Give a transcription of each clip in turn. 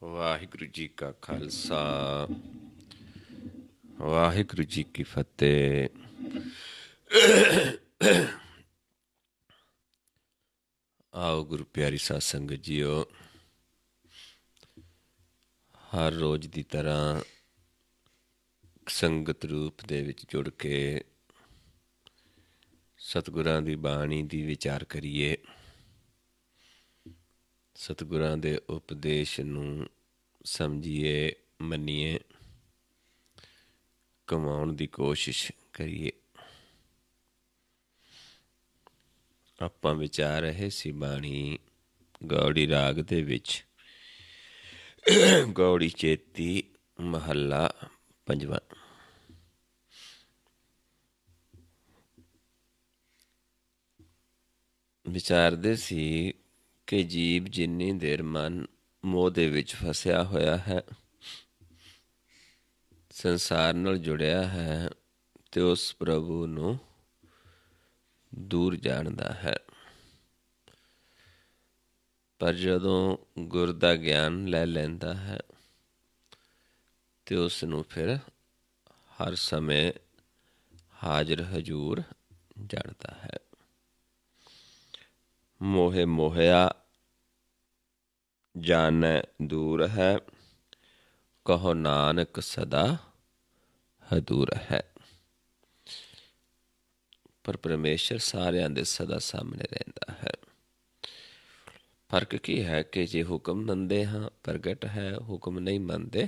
ਵਾਹਿਗੁਰੂ ਜੀ ਕਾ ਖਾਲਸਾ ਵਾਹਿਗੁਰੂ ਜੀ ਕੀ ਫਤਿਹ। ਆਓ ਗੁਰੂ ਪਿਆਰੀ ਸਾਧ ਸੰਗਤ ਜੀਓ, ਹਰ ਰੋਜ਼ ਦੀ ਤਰ੍ਹਾਂ ਸੰਗਤ ਰੂਪ ਦੇ ਵਿੱਚ ਜੁੜ ਕੇ ਸਤਿਗੁਰਾਂ ਦੀ ਬਾਣੀ ਦੀ ਵਿਚਾਰ ਕਰੀਏ। ਸਤਿਗੁਰਾਂ ਦੇ ਉਪਦੇਸ਼ ਨੂੰ ਸਮਝੀਏ, ਮੰਨੀਏ, ਕਮਾਉਣ ਦੀ ਕੋਸ਼ਿਸ਼ ਕਰੀਏ। ਆਪਾਂ ਵਿਚਾਰ ਰਹੇ ਸੀ ਬਾਣੀ ਗੌੜੀ ਰਾਗ ਦੇ ਵਿੱਚ, ਗੌੜੀ ਚੇਤੀ ਮਹੱਲਾ ਪੰਜਵਾਂ। ਵਿਚਾਰਦੇ ਸੀ ਕਿ ਜੀਵ ਜਿੰਨੀ ਦੇਰ ਮਨ ਮੋਹ ਦੇ ਵਿੱਚ ਫਸਿਆ ਹੋਇਆ ਹੈ, ਸੰਸਾਰ ਨਾਲ ਜੁੜਿਆ ਹੈ, ਤੇ ਉਸ ਪ੍ਰਭੂ ਨੂੰ ਦੂਰ ਜਾਣਦਾ ਹੈ। ਪਰ ਜਦੋਂ ਗੁਰ ਦਾ ਗਿਆਨ ਲੈ ਲੈਂਦਾ ਹੈ ਤੇ ਉਸ ਨੂੰ ਫਿਰ ਹਰ ਸਮੇਂ ਹਾਜ਼ਰ ਹਜ਼ੂਰ ਜਾਣਦਾ ਹੈ। ਮੋਹੇ ਮੋਹਿਆ ਜਾਣੈ ਦੂਰ ਹੈ, ਕਹੋ ਨਾਨਕ ਸਦਾ ਹਦੂਰ ਹੈ। ਪਰ ਪਰਮੇਸ਼ਰ ਸਾਰਿਆਂ ਦੇ ਸਦਾ ਸਾਹਮਣੇ ਰਹਿੰਦਾ ਹੈ। ਫਰਕ ਕੀ ਹੈ ਕਿ ਜੇ ਹੁਕਮ ਮੰਨਦੇ ਹਾਂ ਪ੍ਰਗਟ ਹੈ, ਹੁਕਮ ਨਹੀਂ ਮੰਨਦੇ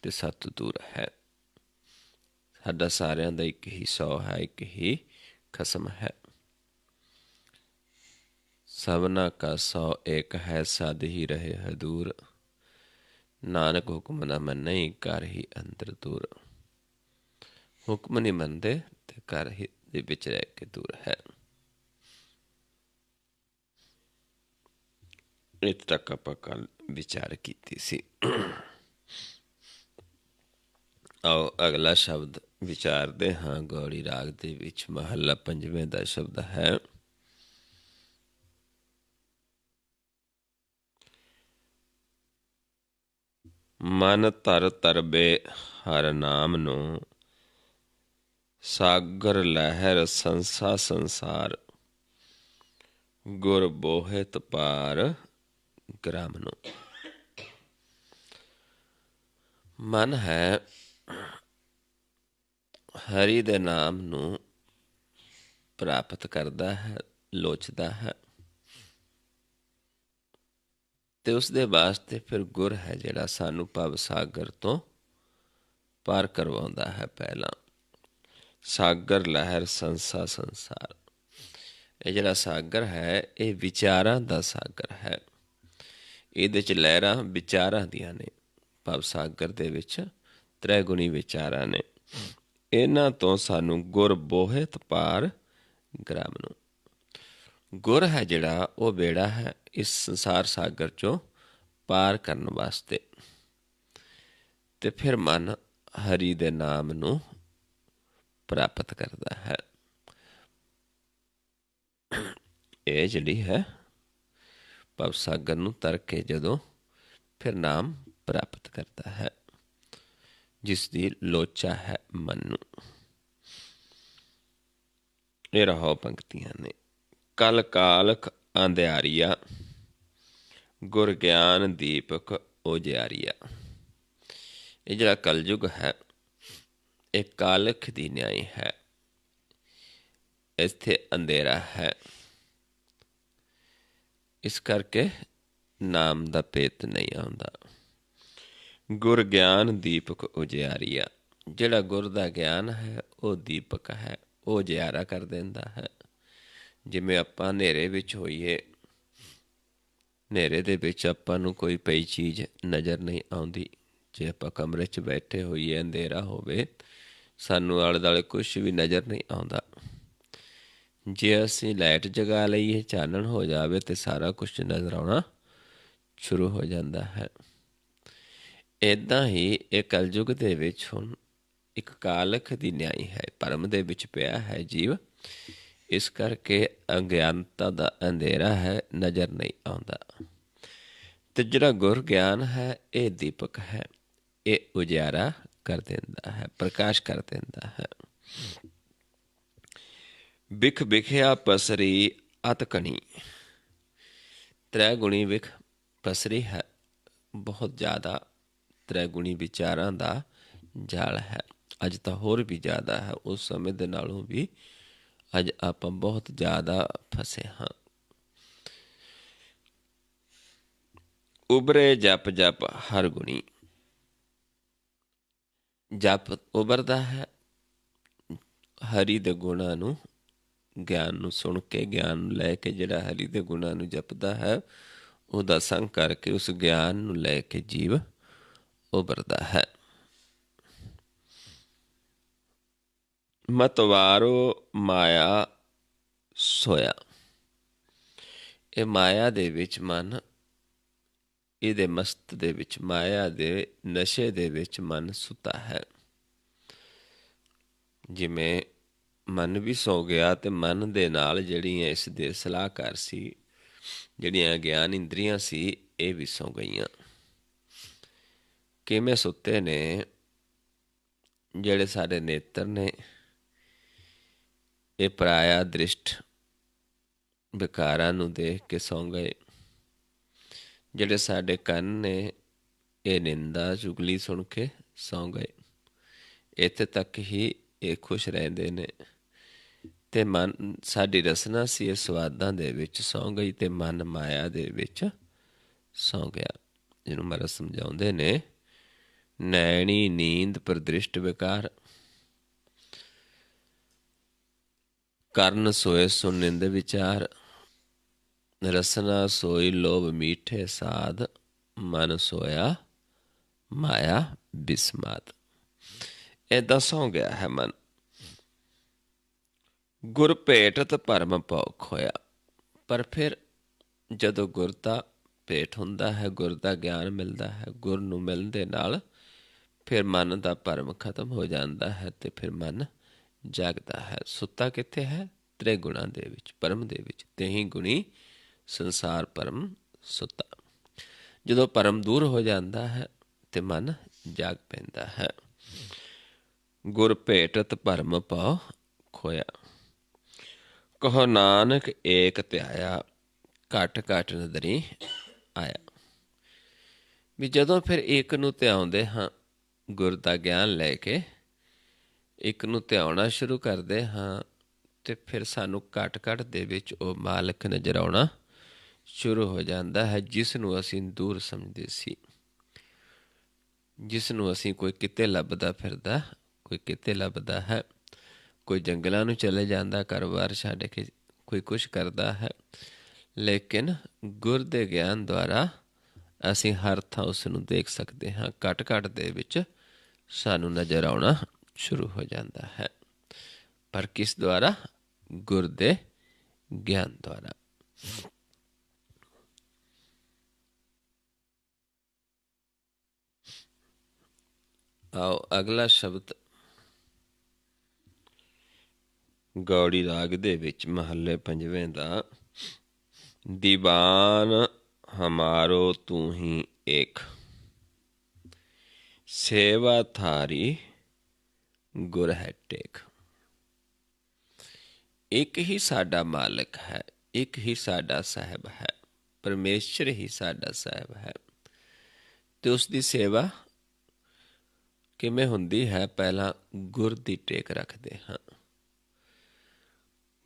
ਤੇ ਸਤ ਦੂਰ ਹੈ। ਸਾਡਾ ਸਾਰਿਆਂ ਦਾ ਇੱਕ ਹੀ ਸੌ ਹੈ, ਇੱਕ ਹੀ ਖਸਮ ਹੈ। ਸਭਨਾ ਕਾ ਸੌ ਏਕ ਹੈ, ਸਦ ਹੀ ਰਹੇ ਹਦੂਰ, ਨਾਨਕ ਹੁਕਮ ਨਾ ਮੰਨਈ ਘਰ ਹੀ ਅੰਦਰ ਦੂਰ। ਹੁਕਮ ਨਹੀਂ ਮੰਨਦੇ ਤੇ ਘਰ ਹੀ ਦੇ ਵਿੱਚ ਰਹਿ ਕੇ ਦੂਰ ਹੈ। ਇੱਥੇ ਤੱਕ ਆਪਾਂ ਕੱਲ ਵਿਚਾਰ ਕੀਤੀ ਸੀ। ਆਓ ਅਗਲਾ ਸ਼ਬਦ ਵਿਚਾਰਦੇ ਹਾਂ। ਗੌੜੀ ਰਾਗ ਦੇ ਵਿੱਚ ਮਹੱਲਾ ਪੰਜਵੇਂ ਦਾ ਸ਼ਬਦ ਹੈ ਮਨ ਧਰ ਧਰਬੇ ਹਰ ਨਾਮ ਨੂੰ, ਸਾਗਰ ਲਹਿਰ ਸੰਸਾ ਸੰਸਾਰ, ਗੁਰ ਬੋਹਿਤ ਪਾਰ ਗ੍ਰਾਮ ਨੂੰ। ਮਨ ਹੈ ਹਰੀ ਦੇ ਨਾਮ ਨੂੰ ਪ੍ਰਾਪਤ ਕਰਦਾ ਹੈ, ਲੋਚਦਾ ਹੈ, ਤੇ ਉਸਦੇ ਵਾਸਤੇ ਫਿਰ ਗੁਰ ਹੈ ਜਿਹੜਾ ਸਾਨੂੰ ਭਵ ਸਾਗਰ ਤੋਂ ਪਾਰ ਕਰਵਾਉਂਦਾ ਹੈ। ਪਹਿਲਾਂ ਸਾਗਰ ਲਹਿਰ ਸੰਸਾ ਸੰਸਾਰ, ਇਹ ਜਿਹੜਾ ਸਾਗਰ ਹੈ ਇਹ ਵਿਚਾਰਾਂ ਦਾ ਸਾਗਰ ਹੈ। ਇਹਦੇ 'ਚ ਲਹਿਰਾਂ ਵਿਚਾਰਾਂ ਦੀਆਂ ਨੇ। ਭਵ ਸਾਗਰ ਦੇ ਵਿੱਚ ਤ੍ਰੈਗੁਣੀ ਵਿਚਾਰਾਂ ਨੇ। ਇਹਨਾਂ ਤੋਂ ਸਾਨੂੰ ਗੁਰ ਬੋਹਿਤ ਪਾਰ ਗ੍ਰਾਮ ਨੂੰ। ਗੁਰ ਹੈ ਜਿਹੜਾ ਉਹ ਬੇੜਾ ਹੈ ਇਸ ਸੰਸਾਰ ਸਾਗਰ 'ਚੋਂ ਪਾਰ ਕਰਨ ਵਾਸਤੇ। ਤੇ ਫਿਰ ਮਨ ਹਰੀ ਦੇ ਨਾਮ ਨੂੰ ਪ੍ਰਾਪਤ ਕਰਦਾ ਹੈ। ਇਹ ਜਿਹੜੀ ਹੈ ਭਵ ਸਾਗਰ ਨੂੰ ਤਰ ਕੇ ਜਦੋਂ ਫਿਰ ਨਾਮ ਪ੍ਰਾਪਤ ਕਰਦਾ ਹੈ, ਜਿਸ ਦੀ ਲੋਚਾ ਹੈ ਮਨ ਨੂੰ। ਇਹ ਰਹੋ ਪੰਕਤੀਆਂ ਨੇ। ਕਲ ਕਾਲਖ ਅੰਧਿਆਰੀਆ, ਗੁਰ ਗਿਆਨ ਦੀਪਕ ਉਜਿਆਰੀਆ। ਇਹ ਜਿਹੜਾ ਕਲਯੁਗ ਹੈ ਇਹ ਕਾਲਖ ਦੀ ਨਿਆਈ ਹੈ। ਇੱਥੇ ਅੰਧੇਰਾ ਹੈ, ਇਸ ਕਰਕੇ ਨਾਮ ਦਾ ਭੇਤ ਨਹੀਂ ਆਉਂਦਾ। ਗੁਰ ਗਿਆਨ ਦੀਪਕ ਉਜਿਆਰੀਆ, ਜਿਹੜਾ ਗੁਰ ਦਾ ਗਿਆਨ ਹੈ ਉਹ ਦੀਪਕ ਹੈ, ਉਹ ਉਜਿਆਰਾ ਕਰ ਦਿੰਦਾ ਹੈ। ਜਿਵੇਂ ਆਪਾਂ ਹਨੇਰੇ ਵਿੱਚ ਹੋਈਏ, ਹਨੇਰੇ ਦੇ ਵਿੱਚ ਆਪਾਂ ਨੂੰ ਕੋਈ ਪਈ ਚੀਜ਼ ਨਜ਼ਰ ਨਹੀਂ ਆਉਂਦੀ। ਜੇ ਆਪਾਂ ਕਮਰੇ 'ਚ ਬੈਠੇ ਹੋਈਏ, ਅੰਧੇਰਾ ਹੋਵੇ, ਸਾਨੂੰ ਆਲੇ ਦੁਆਲੇ ਕੁਛ ਵੀ ਨਜ਼ਰ ਨਹੀਂ ਆਉਂਦਾ। ਜੇ ਅਸੀਂ ਲਾਈਟ ਜਗਾ ਲਈਏ, ਚਾਨਣ ਹੋ ਜਾਵੇ, ਤੇ ਸਾਰਾ ਕੁਛ ਨਜ਼ਰ ਆਉਣਾ ਸ਼ੁਰੂ ਹੋ ਜਾਂਦਾ ਹੈ। ਇੱਦਾਂ ਹੀ ਇਹ ਕਲਯੁਗ ਦੇ ਵਿੱਚ ਹੁਣ ਇੱਕ ਕਾਲਖ ਦੀ ਨਿਆਈ ਹੈ। ਭਰਮ ਦੇ ਵਿੱਚ ਪਿਆ ਹੈ ਜੀਵ, ਇਸ ਕਰਕੇ ਅਗਿਆਨਤਾ ਦਾ ਅੰਧੇਰਾ ਹੈ, ਨਜ਼ਰ ਨਹੀਂ ਆਉਂਦਾ। ਤੇ ਜਿਹੜਾ ਗੁਰ ਗਿਆਨ ਹੈ ਇਹ ਦੀਪਕ ਹੈ, ਇਹ ਉਜਿਆਰਾ ਕਰ ਦਿੰਦਾ ਹੈ, ਪ੍ਰਕਾਸ਼ ਕਰ ਦਿੰਦਾ ਹੈ। ਵਿਖ ਵਿਖਿਆ ਪਸਰੀ ਅਤ ਘਣੀ, ਤ੍ਰੈ ਗੁਣੀ ਵਿਖ ਪਸਰੀ ਹੈ, ਬਹੁਤ ਜ਼ਿਆਦਾ ਤ੍ਰੈਗੁਣੀ ਵਿਚਾਰਾਂ ਦਾ ਜਾਲ ਹੈ। ਅੱਜ ਤਾਂ ਹੋਰ ਵੀ ਜ਼ਿਆਦਾ ਹੈ, ਉਸ ਸਮੇਂ ਦੇ ਨਾਲੋਂ ਵੀ ਅੱਜ ਆਪਾਂ ਬਹੁਤ ਜ਼ਿਆਦਾ ਫਸੇ ਹਾਂ। ਉਭਰੇ ਜਪ ਜਪ ਹਰ ਗੁਣੀ, ਜਪ ਉਭਰਦਾ ਹੈ ਹਰੀ ਦੇ ਗੁਣਾਂ ਨੂੰ, ਗਿਆਨ ਨੂੰ ਸੁਣ ਕੇ, ਗਿਆਨ ਨੂੰ ਲੈ ਕੇ ਜਿਹੜਾ ਹਰੀ ਦੇ ਗੁਣਾਂ ਨੂੰ ਜਪਦਾ ਹੈ ਉਹਦਾ ਸੰਗ ਕਰਕੇ ਉਸ ਗਿਆਨ ਨੂੰ ਲੈ ਕੇ ਜੀਵ ਉਭਰਦਾ ਹੈ। ਮਤਵਾਰੋ ਮਾਇਆ ਸੋਇਆ, ਇਹ ਮਾਇਆ ਦੇ ਵਿੱਚ ਮਨ, ਇਹਦੇ ਮਸਤ ਦੇ ਵਿੱਚ, ਮਾਇਆ ਦੇ ਨਸ਼ੇ ਦੇ ਵਿੱਚ ਮਨ ਸੁੱਤਾ ਹੈ। ਜਿਵੇਂ ਮਨ ਵੀ ਸੌ ਗਿਆ ਤੇ ਮਨ ਦੇ ਨਾਲ ਜਿਹੜੀਆਂ ਇਸ ਦੇ ਸਲਾਹਕਾਰ ਸੀ, ਜਿਹੜੀਆਂ ਗਿਆਨ ਇੰਦਰੀਆਂ ਸੀ, ਇਹ ਵੀ ਸੌ ਗਈਆਂ। ਕਿਵੇਂ ਸੁੱਤੇ ਨੇ? ਜਿਹੜੇ ਸਾਡੇ ਨੇਤਰ ਨੇ ਇਹ ਪਰਾਇਆ ਦ੍ਰਿਸ਼ਟ ਵਿਕਾਰਾਂ ਨੂੰ ਦੇਖ ਕੇ ਸੌਂ ਗਏ। ਜਿਹੜੇ ਸਾਡੇ ਕੰਨ ਨੇ ਇਹ ਨਿੰਦਾ ਚੁਗਲੀ ਸੁਣ ਕੇ ਸੌਂ ਗਏ। ਇੱਥੇ ਤੱਕ ਹੀ ਇਹ ਖੁਸ਼ ਰਹਿੰਦੇ ਨੇ। ਤੇ ਮਨ, ਸਾਡੀ ਰਸਨਾ ਸੀ ਇਹ ਸਵਾਦਾਂ ਦੇ ਵਿੱਚ ਸੌਂ ਗਈ ਤੇ ਮਨ ਮਾਇਆ ਦੇ ਵਿੱਚ ਸੌਂ ਗਿਆ। ਜਿਹਨੂੰ ਮਹਾਰਾਜ ਸਮਝਾਉਂਦੇ ਨੇ, ਨੈਣੀ ਨੀਂਦ ਪ੍ਰਦ੍ਰਿਸ਼ਟ ਵਿਕਾਰ, ਕਰਨ ਸੋਏ ਸੁਨਿੰਦ ਵਿਚਾਰ, ਰਸਨਾ ਸੋਈ ਲੋਭ ਮੀਠੇ ਸਾਧ, ਮਨ ਸੋਇਆ ਮਾਇਆ ਬਿਸਮਾਤ। ਏਦਾਂ ਸੌਂ ਗਿਆ ਹੈ ਮਨ। ਗੁਰ ਭੇਟਤ ਭਰਮ ਭਉ ਖੋਇਆ, ਪਰ ਫਿਰ ਜਦੋਂ ਗੁਰ ਦਾ ਭੇਟ ਹੁੰਦਾ ਹੈ, ਗੁਰ ਦਾ ਗਿਆਨ ਮਿਲਦਾ ਹੈ, ਗੁਰ ਨੂੰ ਮਿਲਣ ਦੇ ਨਾਲ ਫਿਰ ਮਨ ਦਾ ਭਰਮ ਖਤਮ ਹੋ ਜਾਂਦਾ ਹੈ ਤੇ ਫਿਰ ਮਨ ਜਾਗਦਾ ਹੈ। ਸੁੱਤਾ ਕਿੱਥੇ ਹੈ? ਤ੍ਰੈ ਗੁਣਾਂ ਦੇ ਵਿੱਚ, ਪਰਮ ਦੇ ਵਿੱਚ। ਤੇਹੀ ਗੁਣੀ ਸੰਸਾਰ ਪਰਮ ਸੁੱਤਾ। ਜਦੋਂ ਭਰਮ ਦੂਰ ਹੋ ਜਾਂਦਾ ਹੈ ਤੇ ਮਨ ਜਾਗ ਪੈਂਦਾ ਹੈ। ਗੁਰ ਭੇਟਤ ਭਰਮ ਭਉ ਖੋਇਆ, ਕਹੋ ਨਾਨਕ ਏਕ ਧਿਆਇਆ, ਘਟ ਘਟ ਨਦਰੀ ਆਇਆ। ਵੀ ਜਦੋਂ ਫਿਰ ਇੱਕ ਨੂੰ ਧਿਆਉਂਦੇ ਹਾਂ, ਗੁਰ ਦਾ ਗਿਆਨ ਲੈ ਕੇ ਇੱਕ ਨੂੰ ਧਿਆਉਣਾ ਸ਼ੁਰੂ ਕਰਦੇ ਹਾਂ ਤੇ ਫਿਰ ਸਾਨੂੰ ਘਟ ਘਟ ਦੇ ਵਿੱਚ ਉਹ ਮਾਲਕ ਨਜ਼ਰ ਆਉਣਾ ਸ਼ੁਰੂ ਹੋ ਜਾਂਦਾ ਹੈ, ਜਿਸ ਨੂੰ ਅਸੀਂ ਦੂਰ ਸਮਝਦੇ ਸੀ, ਜਿਸ ਨੂੰ ਅਸੀਂ ਕੋਈ ਕਿਤੇ ਲੱਭਦਾ ਫਿਰਦਾ, ਕੋਈ ਕਿਤੇ ਲੱਭਦਾ ਹੈ, ਕੋਈ ਜੰਗਲਾਂ ਨੂੰ ਚਲੇ ਜਾਂਦਾ, ਘਰ-ਬਾਰ ਛੱਡ ਕੇ, ਕੋਈ ਕੁਛ ਕਰਦਾ ਹੈ। ਲੇਕਿਨ ਗੁਰ ਦੇ ਗਿਆਨ ਦੁਆਰਾ ਅਸੀਂ ਹਰ ਥਾਂ ਉਸ ਨੂੰ ਦੇਖ ਸਕਦੇ ਹਾਂ। ਘਟ ਘਟ ਦੇ ਵਿੱਚ ਸਾਨੂੰ ਨਜ਼ਰ ਆਉਣਾ ਸ਼ੁਰੂ ਹੋ ਜਾਂਦਾ ਹੈ। ਪਰ ਕਿਸ ਦੁਆਰਾ? ਗੁਰ ਦੇ ਗਿਆਨ ਦੁਆਰਾ। ਆਓ ਅਗਲਾ ਸ਼ਬਦ ਗੌੜੀ ਰਾਗ ਦੇ ਵਿੱਚ ਮਹੱਲੇ ਪੰਜਵੇਂ ਦਾ, ਦੀਵਾਨ ਹਮਾਰੋ ਤੂੰ ਹੀ ਏਕ, ਸੇਵਾ ਥਾਰੀ ਗੁਰ ਹੈ ਟੇਕ। ਇੱਕ ਹੀ ਸਾਡਾ ਮਾਲਕ ਹੈ, ਇੱਕ ਹੀ ਸਾਡਾ ਸਾਹਿਬ ਹੈ, ਪਰਮੇਸ਼ਰ ਹੀ ਸਾਡਾ ਸਾਹਿਬ ਹੈ। ਤੇ ਉਸ ਦੀ ਸੇਵਾ ਕਿਵੇਂ ਹੁੰਦੀ ਹੈ? ਪਹਿਲਾਂ ਗੁਰ ਦੀ ਟੇਕ ਰੱਖਦੇ ਹਾਂ,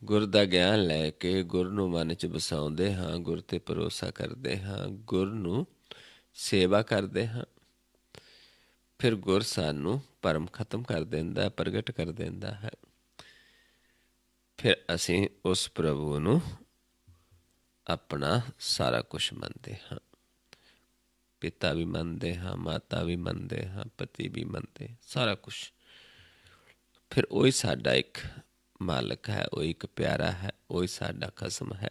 ਗੁਰ ਦਾ ਗਿਆਨ ਲੈ ਕੇ ਗੁਰ ਨੂੰ ਮਨ 'ਚ ਵਸਾਉਂਦੇ ਹਾਂ, ਗੁਰ 'ਤੇ ਭਰੋਸਾ ਕਰਦੇ ਹਾਂ, ਗੁਰ ਨੂੰ ਸੇਵਾ ਕਰਦੇ ਹਾਂ। ਫਿਰ ਗੁਰ ਸਾਨੂੰ ਭਰਮ ਖਤਮ ਕਰ ਦਿੰਦਾ, ਪ੍ਰਗਟ ਕਰ ਦਿੰਦਾ ਹੈ। ਫਿਰ ਅਸੀਂ ਉਸ ਪ੍ਰਭੂ ਨੂੰ ਆਪਣਾ ਸਾਰਾ ਕੁਛ ਮੰਨਦੇ ਹਾਂ। ਪਿਤਾ ਵੀ ਮੰਨਦੇ ਹਾਂ, ਮਾਤਾ ਵੀ ਮੰਨਦੇ ਹਾਂ, ਪਤੀ ਵੀ ਮੰਨਦੇ, ਸਾਰਾ ਕੁਛ। ਫਿਰ ਉਹੀ ਸਾਡਾ ਇੱਕ ਮਾਲਕ ਹੈ, ਉਹ ਇੱਕ ਪਿਆਰਾ ਹੈ, ਉਹੀ ਸਾਡਾ ਖਸਮ ਹੈ।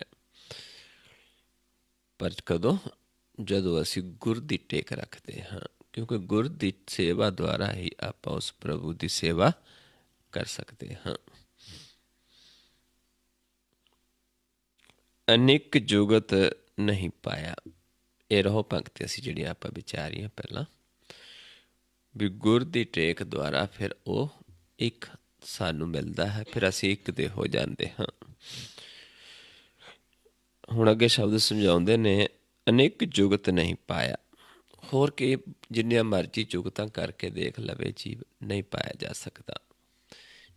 ਪਰ ਕਦੋਂ? ਜਦੋਂ ਅਸੀਂ ਗੁਰ ਦੀ ਟੇਕ ਰੱਖਦੇ ਹਾਂ, ਕਿਉਂਕਿ ਗੁਰ ਦੀ ਸੇਵਾ ਦੁਆਰਾ ਹੀ ਆਪਾਂ ਉਸ ਪ੍ਰਭੂ ਦੀ ਸੇਵਾ ਕਰ ਸਕਦੇ ਹਾਂ। ਅਨੇਕ ਜੁਗਤ ਨਹੀਂ ਪਾਇਆ, ਇਹ ਰਹੋ ਪੰਕਤੀਆਂ ਸੀ ਜਿਹੜੀਆਂ ਆਪਾਂ ਵਿਚਾਰੀਆਂ ਪਹਿਲਾਂ, ਵੀ ਗੁਰ ਦੀ ਟੇਕ ਦੁਆਰਾ ਫਿਰ ਉਹ ਇੱਕ ਸਾਨੂੰ ਮਿਲਦਾ ਹੈ, ਫਿਰ ਅਸੀਂ ਇੱਕ ਦੇ ਹੋ ਜਾਂਦੇ ਹਾਂ। ਹੁਣ ਅੱਗੇ ਸ਼ਬਦ ਸਮਝਾਉਂਦੇ ਨੇ, ਅਨੇਕ ਜੁਗਤ ਨਹੀਂ ਪਾਇਆ। ਹੋਰ ਕਿ ਜਿੰਨੀਆਂ ਮਰਜ਼ੀ ਜੁਗਤਾਂ ਕਰਕੇ ਦੇਖ ਲਵੇ ਜੀਵ, ਨਹੀਂ ਪਾਇਆ ਜਾ ਸਕਦਾ।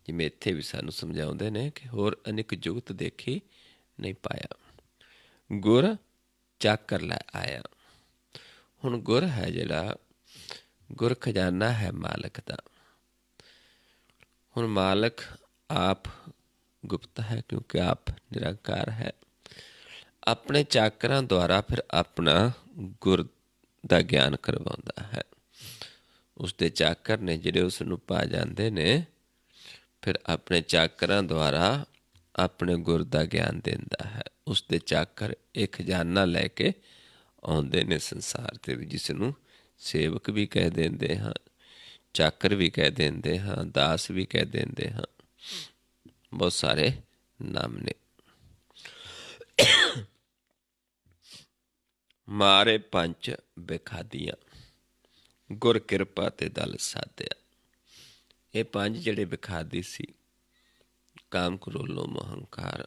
ਜਿਵੇਂ ਇੱਥੇ ਵੀ ਸਾਨੂੰ ਸਮਝਾਉਂਦੇ ਨੇ ਕਿ ਹੋਰ ਅਨੇਕ ਜੁਗਤ ਦੇਖੀ ਨਹੀਂ ਪਾਇਆ, ਗੁਰ ਚਾਕਰ ਲੈ ਆਇਆ। ਹੁਣ ਗੁਰ ਹੈ ਜਿਹੜਾ, ਗੁਰ ਖਜ਼ਾਨਾ ਹੈ ਮਾਲਕ ਦਾ। ਹੁਣ ਮਾਲਕ ਆਪ ਗੁਪਤ ਹੈ, ਕਿਉਂਕਿ ਆਪ ਨਿਰੰਕਾਰ ਹੈ। ਆਪਣੇ ਚਾਕਰਾਂ ਦੁਆਰਾ ਫਿਰ ਆਪਣਾ ਗੁਰ ਦਾ ਗਿਆਨ ਕਰਵਾਉਂਦਾ ਹੈ। ਉਸਦੇ ਚਾਕਰ ਨੇ ਜਿਹੜੇ ਉਸ ਨੂੰ ਪਾ ਜਾਂਦੇ ਨੇ, ਫਿਰ ਆਪਣੇ ਚਾਕਰਾਂ ਦੁਆਰਾ ਆਪਣੇ ਗੁਰ ਦਾ ਗਿਆਨ ਦਿੰਦਾ ਹੈ। ਉਸਦੇ ਚਾਕਰ ਇਹ ਖਜ਼ਾਨਾ ਲੈ ਕੇ ਆਉਂਦੇ ਨੇ ਸੰਸਾਰ ਦੇ ਵਿੱਚ, ਜਿਸ ਨੂੰ ਸੇਵਕ ਵੀ ਕਹਿ ਦਿੰਦੇ ਹਾਂ, ਚਾਕਰ ਵੀ ਕਹਿ ਦਿੰਦੇ ਹਾਂ, ਦਾਸ ਵੀ ਕਹਿ ਦਿੰਦੇ ਹਾਂ, ਬਹੁਤ ਸਾਰੇ ਨਾਮ ਨੇ। ਮਾਰੇ ਪੰਜ ਵਿਖਾਦੀਆਂ, ਗੁਰ ਕਿਰਪਾ ਤੇ ਦਲ ਸਾਧਿਆ। ਇਹ ਪੰਜ ਜਿਹੜੇ ਵਿਖਾਦੀ ਸੀ, ਕਾਮ, ਕ੍ਰੋਧ, ਲੋਭ, ਮੋਹ, ਹੰਕਾਰ,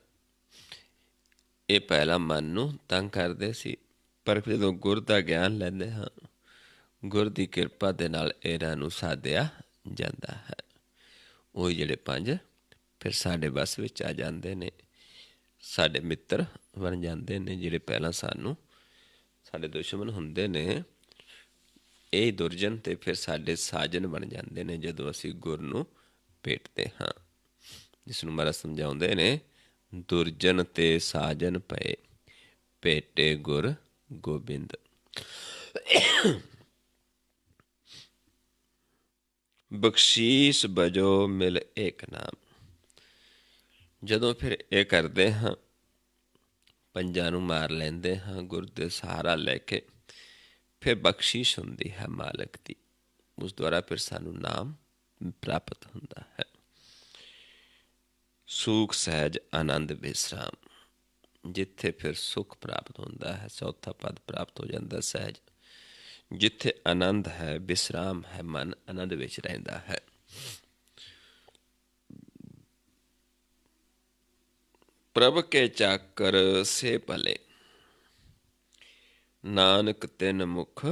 ਇਹ ਪਹਿਲਾਂ ਮਨ ਨੂੰ ਤੰਗ ਕਰਦੇ ਸੀ, ਪਰ ਜਦੋਂ ਗੁਰ ਦਾ ਗਿਆਨ ਲੈਂਦੇ ਹਾਂ, ਗੁਰ ਦੀ ਕਿਰਪਾ ਦੇ ਨਾਲ ਇਹਨਾਂ ਨੂੰ ਸਾਧਿਆ ਜਾਂਦਾ ਹੈ। ਉਹੀ ਜਿਹੜੇ ਪੰਜ ਫਿਰ ਸਾਡੇ ਵੱਸ ਵਿੱਚ ਆ ਜਾਂਦੇ ਨੇ, ਸਾਡੇ ਮਿੱਤਰ ਬਣ ਜਾਂਦੇ ਨੇ। ਜਿਹੜੇ ਪਹਿਲਾਂ ਸਾਨੂੰ ਸਾਡੇ ਦੁਸ਼ਮਣ ਹੁੰਦੇ ਨੇ, ਇਹ ਦੁਰਜਨ ਤੇ ਫਿਰ ਸਾਡੇ ਸਾਜਨ ਬਣ ਜਾਂਦੇ ਨੇ ਜਦੋਂ ਅਸੀਂ ਗੁਰ ਨੂੰ ਭੇਟਦੇ ਹਾਂ। ਜਿਸ ਨੂੰ ਮਹਾਰਾਜ ਸਮਝਾਉਂਦੇ ਨੇ, ਦੁਰਜਨ ਤੇ ਸਾਜਨ ਪਏ, ਭੇਟੇ ਗੁਰ ਗੋਬਿੰਦ। ਬਖਸ਼ੀਸ਼ ਬਜੋ ਮਿਲ ਏਕ ਨਾਮ। ਜਦੋਂ ਫਿਰ ਇਹ ਕਰਦੇ ਹਾਂ, ਪੰਜਾਂ ਨੂੰ ਮਾਰ ਲੈਂਦੇ ਹਾਂ ਗੁਰ ਦੇ ਸਹਾਰਾ ਲੈ ਕੇ, ਫਿਰ ਬਖਸ਼ੀਸ਼ ਹੁੰਦੀ ਹੈ ਮਾਲਕ ਦੀ। ਉਸ ਦੁਆਰਾ ਫਿਰ ਸਾਨੂੰ ਨਾਮ ਪ੍ਰਾਪਤ ਹੁੰਦਾ ਹੈ। ਸੁਖ ਸਹਿਜ ਆਨੰਦ ਵਿਸਰਾਮ, ਜਿੱਥੇ ਫਿਰ ਸੁਖ ਪ੍ਰਾਪਤ ਹੁੰਦਾ ਹੈ, ਚੌਥਾ ਪਦ ਪ੍ਰਾਪਤ ਹੋ ਜਾਂਦਾ ਸਹਿਜ। ਜਿੱਥੇ ਆਨੰਦ ਹੈ, ਵਿਸਰਾਮ ਹੈ, ਮਨ ਆਨੰਦ ਵਿੱਚ ਰਹਿੰਦਾ ਹੈ। ਪ੍ਰਭ ਕੇ ਚਾਕਰ ਸੇ ਭਲੇ, ਨਾਨਕ ਤਿੰਨ ਮੁਖ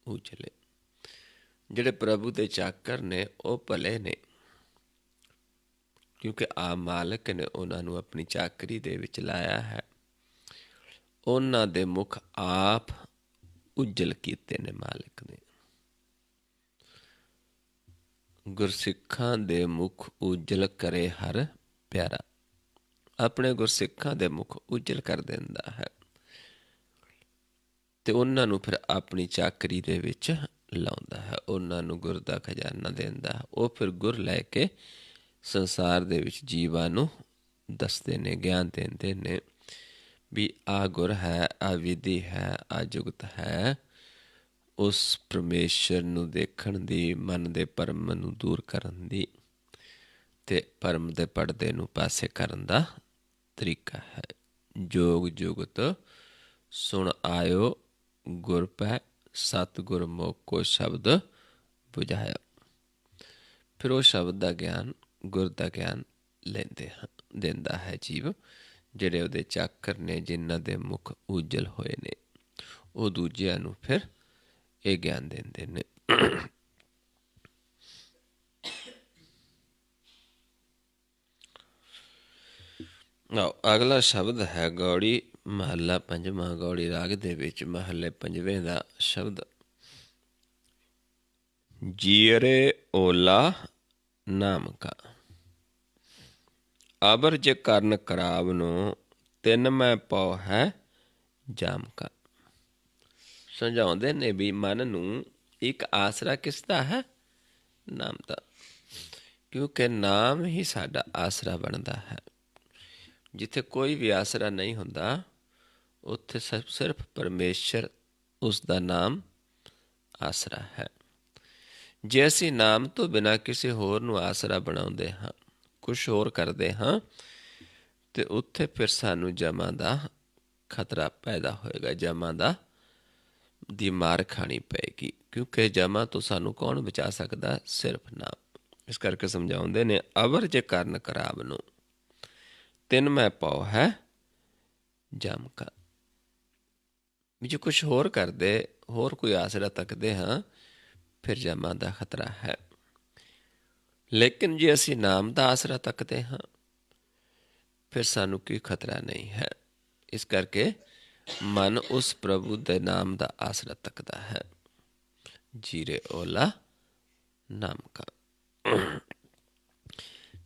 ਉਜਲੇ। ਜਿਹੜੇ ਪ੍ਰਭੂ ਦੇ ਚਾਕਰ ਨੇ ਉਹ ਭਲੇ ਨੇ, ਕਿਉਂਕਿ ਆਪ ਮਾਲਕ ਨੇ ਉਹਨਾਂ ਨੂੰ ਆਪਣੀ ਚਾਕਰੀ ਦੇ ਵਿੱਚ ਲਾਇਆ ਹੈ। ਉਹਨਾਂ ਦੇ ਮੁਖ ਆਪ ਉਜਲ ਕੀਤੇ ਨੇ ਮਾਲਕ ਨੇ। ਗੁਰਸਿੱਖਾਂ ਦੇ ਮੁਖ ਉਜਲ ਕਰੇ ਹਰ ਪਿਆਰਾ। ਆਪਣੇ ਗੁਰਸਿੱਖਾਂ ਦੇ ਮੁਖ ਉਜਲ ਕਰ ਦਿੰਦਾ ਹੈ ਤੇ ਉਹਨਾਂ ਨੂੰ ਫਿਰ ਆਪਣੀ ਚਾਕਰੀ ਦੇ ਵਿੱਚ ਲਾਉਂਦਾ ਹੈ। ਉਹਨਾਂ ਨੂੰ ਗੁਰ ਦਾ ਖਜ਼ਾਨਾ ਦਿੰਦਾ ਹੈ। ਉਹ ਫਿਰ ਗੁਰ ਲੈ ਕੇ ਸੰਸਾਰ ਦੇ ਵਿੱਚ ਜੀਵਾਂ ਨੂੰ ਦੱਸਦੇ ਨੇ, ਗਿਆਨ ਦਿੰਦੇ ਨੇ ਵੀ ਆਹ ਗੁਰ ਹੈ, ਆਹ ਵਿਧੀ ਹੈ, ਆਹ ਜੁਗਤ ਹੈ। ਉਸ ਪਰਮੇਸ਼ਰ ਨੂੰ ਦੇਖਣ ਦੀ, ਮਨ ਦੇ ਭਰਮ ਨੂੰ ਦੂਰ ਕਰਨ ਦੀ ਤੇ ਭਰਮ ਦੇ ਪਰਦੇ ਨੂੰ ਪਾਸੇ ਕਰਨ ਦਾ ਤਰੀਕਾ ਹੈ। ਜੋਗ ਜੁਗਤ ਸੁਣ ਆਇਓ ਗੁਰ ਪੈ, ਸਤਿਗੁਰ ਮੋਕੋ ਸ਼ਬਦ ਬੁਝਾਇਆ। ਫਿਰ ਉਹ ਸ਼ਬਦ ਦਾ ਗਿਆਨ, ਗੁਰ ਦਾ ਗਿਆਨ ਲੈਂਦੇ ਹਨ, ਦਿੰਦਾ ਹੈ ਜੀਵ। ਜਿਹੜੇ ਉਹਦੇ ਚਾਕਰ ਨੇ, ਜਿਨ੍ਹਾਂ ਦੇ ਮੁਖ ਉਜਲ ਹੋਏ ਨੇ, ਉਹ ਦੂਜਿਆਂ ਨੂੰ ਫਿਰ ਇਹ ਗਿਆਨ ਦਿੰਦੇ ਨੇ। ਅਗਲਾ ਸ਼ਬਦ ਹੈ ਗੌੜੀ ਮਹੱਲਾ ਪੰਜਵਾਂ। ਗੌੜੀ ਰਾਗ ਦੇ ਵਿੱਚ ਮਹੱਲੇ ਪੰਜਵੇਂ ਦਾ ਸ਼ਬਦ। ਜੀਅਰੇ ਓਲਾ ਨਾਮ ਕਾ, ਅਬਰ ਜੇ ਕਰਨ ਕਰਾਵਨੋ, ਤਿੰਨ ਮੈਂ ਪਉ ਹੈ ਜਾਮ ਕਾ। ਸਮਝਾਉਂਦੇ ਨੇ ਵੀ ਮਨ ਨੂੰ ਇੱਕ ਆਸਰਾ ਕਿਸ ਦਾ ਹੈ? ਨਾਮ ਦਾ। ਕਿਉਂਕਿ ਨਾਮ ਹੀ ਸਾਡਾ ਆਸਰਾ ਬਣਦਾ ਹੈ। ਜਿੱਥੇ ਕੋਈ ਵੀ ਆਸਰਾ ਨਹੀਂ ਹੁੰਦਾ, ਉੱਥੇ ਸਿਰਫ ਪਰਮੇਸ਼ਰ, ਉਸ ਦਾ ਨਾਮ ਆਸਰਾ ਹੈ। ਜੇ ਅਸੀਂ ਨਾਮ ਤੋਂ ਬਿਨਾਂ ਕਿਸੇ ਹੋਰ ਨੂੰ ਆਸਰਾ ਬਣਾਉਂਦੇ ਹਾਂ, ਕੁਛ ਹੋਰ ਕਰਦੇ ਹਾਂ, ਤੇ ਉੱਥੇ ਫਿਰ ਸਾਨੂੰ ਜਮਾਂ ਦਾ ਖਤਰਾ ਪੈਦਾ ਹੋਏਗਾ, ਜਮਾਂ ਦਾ ਦੀ ਮਾਰ ਖਾਣੀ ਪਏਗੀ, ਕਿਉਂਕਿ ਜਮਾਂ ਤੋਂ ਸਾਨੂੰ ਕੌਣ ਬਚਾ ਸਕਦਾ? ਸਿਰਫ ਨਾਮ। ਇਸ ਕਰਕੇ ਸਮਝਾਉਂਦੇ ਨੇ, ਅਵਰ ਜੇ ਕਰਨ ਖਰਾਬ ਨੂੰ ਤਿੰਨ ਮੈਂ ਪਾਉ ਹੈ ਜਮ ਕਾ। ਵੀ ਜੇ ਕੁਛ ਹੋਰ ਕਰਦੇ, ਹੋਰ ਕੋਈ ਆਸਰਾ ਤੱਕਦੇ ਹਾਂ, ਫਿਰ ਜਮਾਂ ਦਾ ਖਤਰਾ ਹੈ। ਲੇਕਿਨ ਜੇ ਅਸੀਂ ਨਾਮ ਦਾ ਆਸਰਾ ਤੱਕਦੇ ਹਾਂ, ਫਿਰ ਸਾਨੂੰ ਕੋਈ ਖਤਰਾ ਨਹੀਂ ਹੈ। ਇਸ ਕਰਕੇ ਮਨ ਉਸ ਪ੍ਰਭੂ ਦੇ ਨਾਮ ਦਾ ਆਸਰਾ ਤੱਕਦਾ ਹੈ। ਜੀਰੇ ਓਲਾ ਨਾਮ ਕਾ।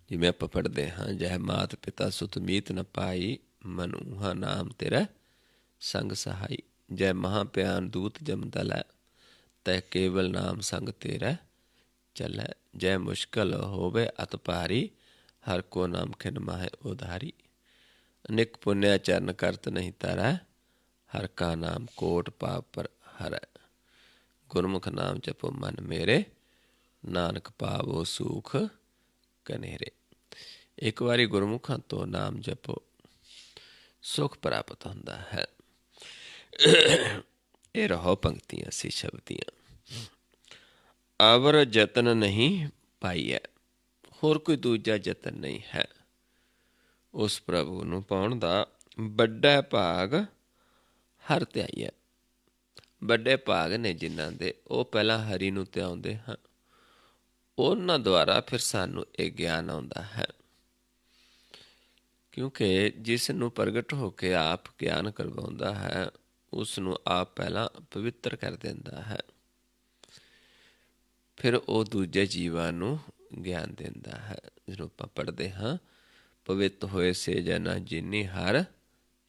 ਜਿਵੇਂ ਆਪਾਂ ਪੜ੍ਹਦੇ ਹਾਂ, ਜਹ ਮਾਤ ਪਿਤਾ ਸੁਤ ਮੀਤ ਨ ਪਾਈ, ਮਨੂਹਾ ਨਾਮ ਤੇਰਾ ਸੰਗ ਸਹਾਈ। ਜੈ ਮਹਾਪਿਆਨ ਦੂਤ ਜਮ ਦਲੈ, ਤੈ ਕੇਵਲ ਨਾਮ ਸੰਗ ਤੇਰਾ ਚੱਲੈ। ਜੈ ਮੁਸ਼ਕਲ ਹੋਵੇ ਅਤ ਭਾਰੀ, ਹਰ ਕੋ ਨਾਮ ਖਿਨ ਮਾਹੇ ਉਧਾਰੀ। ਅਨਿਕ ਪੁੰਨਿਆ ਚਰਨ ਕਰਤ ਨਹੀਂ ਤਰੈ, ਹਰ ਕਾ ਨਾਮ ਕੋਟ ਪਾਪ ਪਰ ਹਰੈ। ਗੁਰਮੁਖ ਨਾਮ ਜਪੋ ਮਨ ਮੇਰੇ, ਨਾਨਕ ਪਾਵੋ ਸੂਖ ਕਨੇਰੇ। ਇੱਕ ਵਾਰੀ ਗੁਰਮੁਖਾਂ ਤੋਂ ਨਾਮ ਜਪੋ, ਸੁਖ ਪ੍ਰਾਪਤ ਹੁੰਦਾ ਹੈ। ਇਹ ਰਹੋ ਪੰਕਤੀਆਂ ਸੀ ਸ਼ਬਦੀਆਂ। ਅਵਰ ਜਤਨ ਨਹੀਂ ਪਾਈਐ, ਹੋਰ ਕੋਈ ਦੂਜਾ ਯਤਨ ਨਹੀਂ ਹੈ ਉਸ ਪ੍ਰਭੂ ਨੂੰ ਪਾਉਣ ਦਾ। ਵੱਡਾ ਭਾਗ ਹਰ ਧਿਆਈਐ। ਵੱਡੇ ਭਾਗ ਨੇ ਜਿਨ੍ਹਾਂ ਦੇ, ਉਹ ਪਹਿਲਾਂ ਹਰੀ ਨੂੰ ਧਿਆਉਂਦੇ ਹਨ, ਉਹਨਾਂ ਦੁਆਰਾ ਫਿਰ ਸਾਨੂੰ ਇਹ ਗਿਆਨ ਆਉਂਦਾ ਹੈ। ਕਿਉਂਕਿ ਜਿਸ ਨੂੰ ਪ੍ਰਗਟ ਹੋ ਕੇ ਆਪ ਗਿਆਨ ਕਰਵਾਉਂਦਾ ਹੈ, ਉਸ ਨੂੰ ਆਪ ਪਹਿਲਾਂ ਪਵਿੱਤਰ ਕਰ ਦਿੰਦਾ ਹੈ, ਫਿਰ ਉਹ ਦੂਜੇ ਜੀਵਾਂ ਨੂੰ ਗਿਆਨ ਦਿੰਦਾ ਹੈ। ਜਿਹਨੂੰ ਆਪਾਂ ਪੜ੍ਹਦੇ ਹਾਂ, ਪਵਿੱਤ ਹੋਏ ਸੇ ਜਨਾ ਜਿਨੀ ਹਰ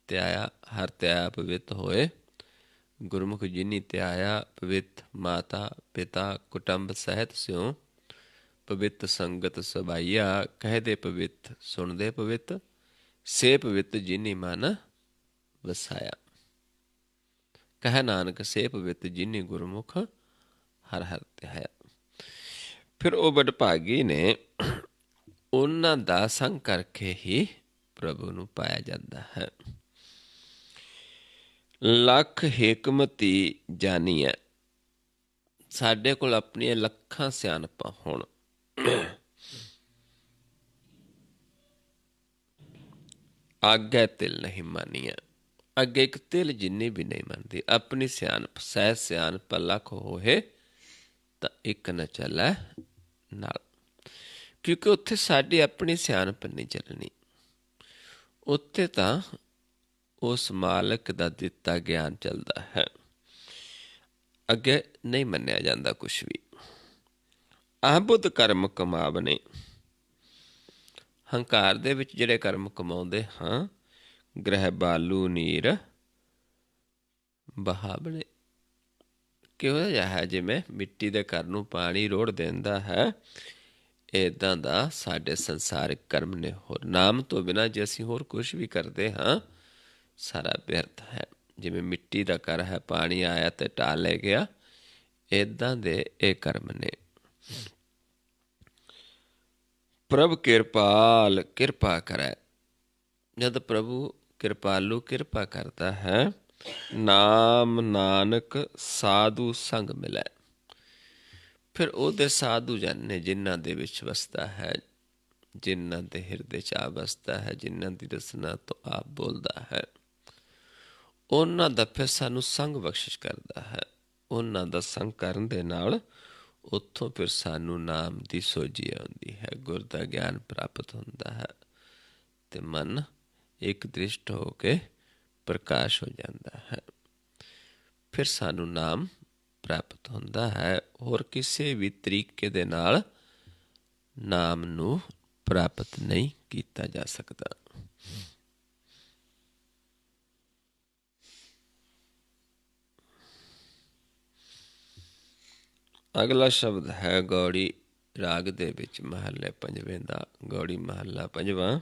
ਧਿਆਇਆ। ਹਰ ਧਿਆਇਆ ਪਵਿੱਤ ਹੋਏ, ਗੁਰਮੁਖ ਜਿਨੀ ਧਿਆਇਆ। ਪਵਿੱਤ ਮਾਤਾ ਪਿਤਾ ਕੁਟੰਬ ਸਹਿਤ ਸਿਉ, ਪਵਿੱਤ ਸੰਗਤ ਸਬਾਈਆ। ਕਹਿਦੇ ਪਵਿੱਤ ਸੁਣਦੇ ਪਵਿੱਤ, ਸੇ ਪਵਿੱਤ ਜਿਨੀ ਮਨ ਵਸਾਇਆ। ਕਹਿ ਨਾਨਕ ਸੇ ਪਵਿੱਤ ਜਿਨੀ ਗੁਰਮੁਖ ਹਰ ਹਰ ਧਿਆਇਆ। ਫਿਰ ਉਹ ਵਡਭਾਗੀ ਨੇ, ਉਹਨਾਂ ਦਾ ਸੰਗ ਕਰਕੇ ਹੀ ਪ੍ਰਭੂ ਨੂੰ ਪਾਇਆ ਜਾਂਦਾ ਹੈ। ਲੱਖ ਹਿਕਮਤੀ ਜਾਨੀਐ। ਸਾਡੇ ਕੋਲ ਆਪਣੀਆਂ ਲੱਖਾਂ ਸਿਆਣਪਾਂ ਹੋਣ, ਆਗੇ ਤਿਲ ਨਹੀਂ ਮਾਨੀਐ। ਅੱਗੇ ਇੱਕ ਤਿਲ ਜਿੰਨੀ ਵੀ ਨਹੀਂ ਮੰਨਦੀ। ਆਪਣੀ ਸਿਆਣਪ ਸਹਿ ਸਿਆਣਪ ਲੱਖ ਹੋਏ ਤਾਂ ਇੱਕ ਨਾ ਚੱਲੈ ਨਾਲ। ਕਿਉਂਕਿ ਉੱਥੇ ਸਾਡੀ ਆਪਣੀ ਸਿਆਣਪ ਨਹੀਂ ਚੱਲਣੀ, ਉੱਥੇ ਤਾਂ ਉਸ ਮਾਲਕ ਦਾ ਦਿੱਤਾ ਗਿਆਨ ਚੱਲਦਾ ਹੈ। ਅੱਗੇ ਨਹੀਂ ਮੰਨਿਆ ਜਾਂਦਾ ਕੁਛ ਵੀ। ਆਬੁੱਧ ਕਰਮ ਕਮਾਵਨੇ। ਹੰਕਾਰ ਦੇ ਵਿੱਚ ਜਿਹੜੇ ਕਰਮ ਕਮਾਉਂਦੇ ਹਾਂ, ਗ੍ਰਹਿ ਬਾਲੂ ਨੀਰ ਬਹਾਵਣੇ। ਕਿਹੋ ਜਿਹਾ ਹੈ? ਜਿਵੇਂ ਮਿੱਟੀ ਦੇ ਘਰ ਨੂੰ ਪਾਣੀ ਰੋੜ ਦਿੰਦਾ ਹੈ, ਇੱਦਾਂ ਦਾ ਸਾਡੇ ਸੰਸਾਰਿਕ ਕਰਮ ਨੇ। ਹੋਰ ਨਾਮ ਤੋਂ ਬਿਨਾਂ ਜੇ ਅਸੀਂ ਹੋਰ ਕੁਛ ਵੀ ਕਰਦੇ ਹਾਂ, ਸਾਰਾ ਵਿਅਰਥ ਹੈ। ਜਿਵੇਂ ਮਿੱਟੀ ਦਾ ਘਰ ਹੈ, ਪਾਣੀ ਆਇਆ ਤੇ ਢਾਹ ਲੈ ਗਿਆ, ਇੱਦਾਂ ਦੇ ਇਹ ਕਰਮ ਨੇ। ਪ੍ਰਭ ਕਿਰਪਾਲ ਕਿਰਪਾ ਕਰੈ। ਜਦ ਪ੍ਰਭੂ ਕਿਰਪਾਲੂ ਕਿਰਪਾ ਕਰਦਾ ਹੈ, ਨਾਮ ਨਾਨਕ ਸਾਧੂ ਸੰਗ ਮਿਲੈ। ਫਿਰ ਉਹਦੇ ਸਾਧੂ ਜਨ ਨੇ ਜਿਨ੍ਹਾਂ ਦੇ ਵਿੱਚ ਵਸਦਾ ਹੈ, ਜਿਨ੍ਹਾਂ ਦੇ ਹਿਰਦੇ 'ਚ ਆ ਵਸਦਾ ਹੈ, ਜਿਨ੍ਹਾਂ ਦੀ ਰਸਨਾ ਤੋਂ ਆਪ ਬੋਲਦਾ ਹੈ, ਉਹਨਾਂ ਦਾ ਫਿਰ ਸਾਨੂੰ ਸੰਗ ਬਖਸ਼ਿਸ਼ ਕਰਦਾ ਹੈ। ਉਹਨਾਂ ਦਾ ਸੰਗ ਕਰਨ ਦੇ ਨਾਲ ਉੱਥੋਂ ਫਿਰ ਸਾਨੂੰ ਨਾਮ ਦੀ ਸੋਝੀ ਆਉਂਦੀ ਹੈ, ਗੁਰ ਦਾ ਗਿਆਨ ਪ੍ਰਾਪਤ ਹੁੰਦਾ ਹੈ, ਤੇ ਮਨ ਇੱਕ ਦ੍ਰਿਸ਼ਟ ਹੋ ਕੇ ਪ੍ਰਕਾਸ਼ ਹੋ ਜਾਂਦਾ ਹੈ। ਫਿਰ ਸਾਨੂੰ ਨਾਮ ਪ੍ਰਾਪਤ ਹੁੰਦਾ ਹੈ। ਹੋਰ ਕਿਸੇ ਵੀ ਤਰੀਕੇ ਦੇ ਨਾਲ ਨਾਮ ਨੂੰ ਪ੍ਰਾਪਤ ਨਹੀਂ ਕੀਤਾ ਜਾ ਸਕਦਾ। ਅਗਲਾ ਸ਼ਬਦ ਹੈ ਗੌੜੀ ਰਾਗ ਦੇ ਵਿੱਚ ਮਹੱਲੇ ਪੰਜਵੇਂ ਦਾ। ਗੌੜੀ ਮਹੱਲਾ ਪੰਜਵਾਂ।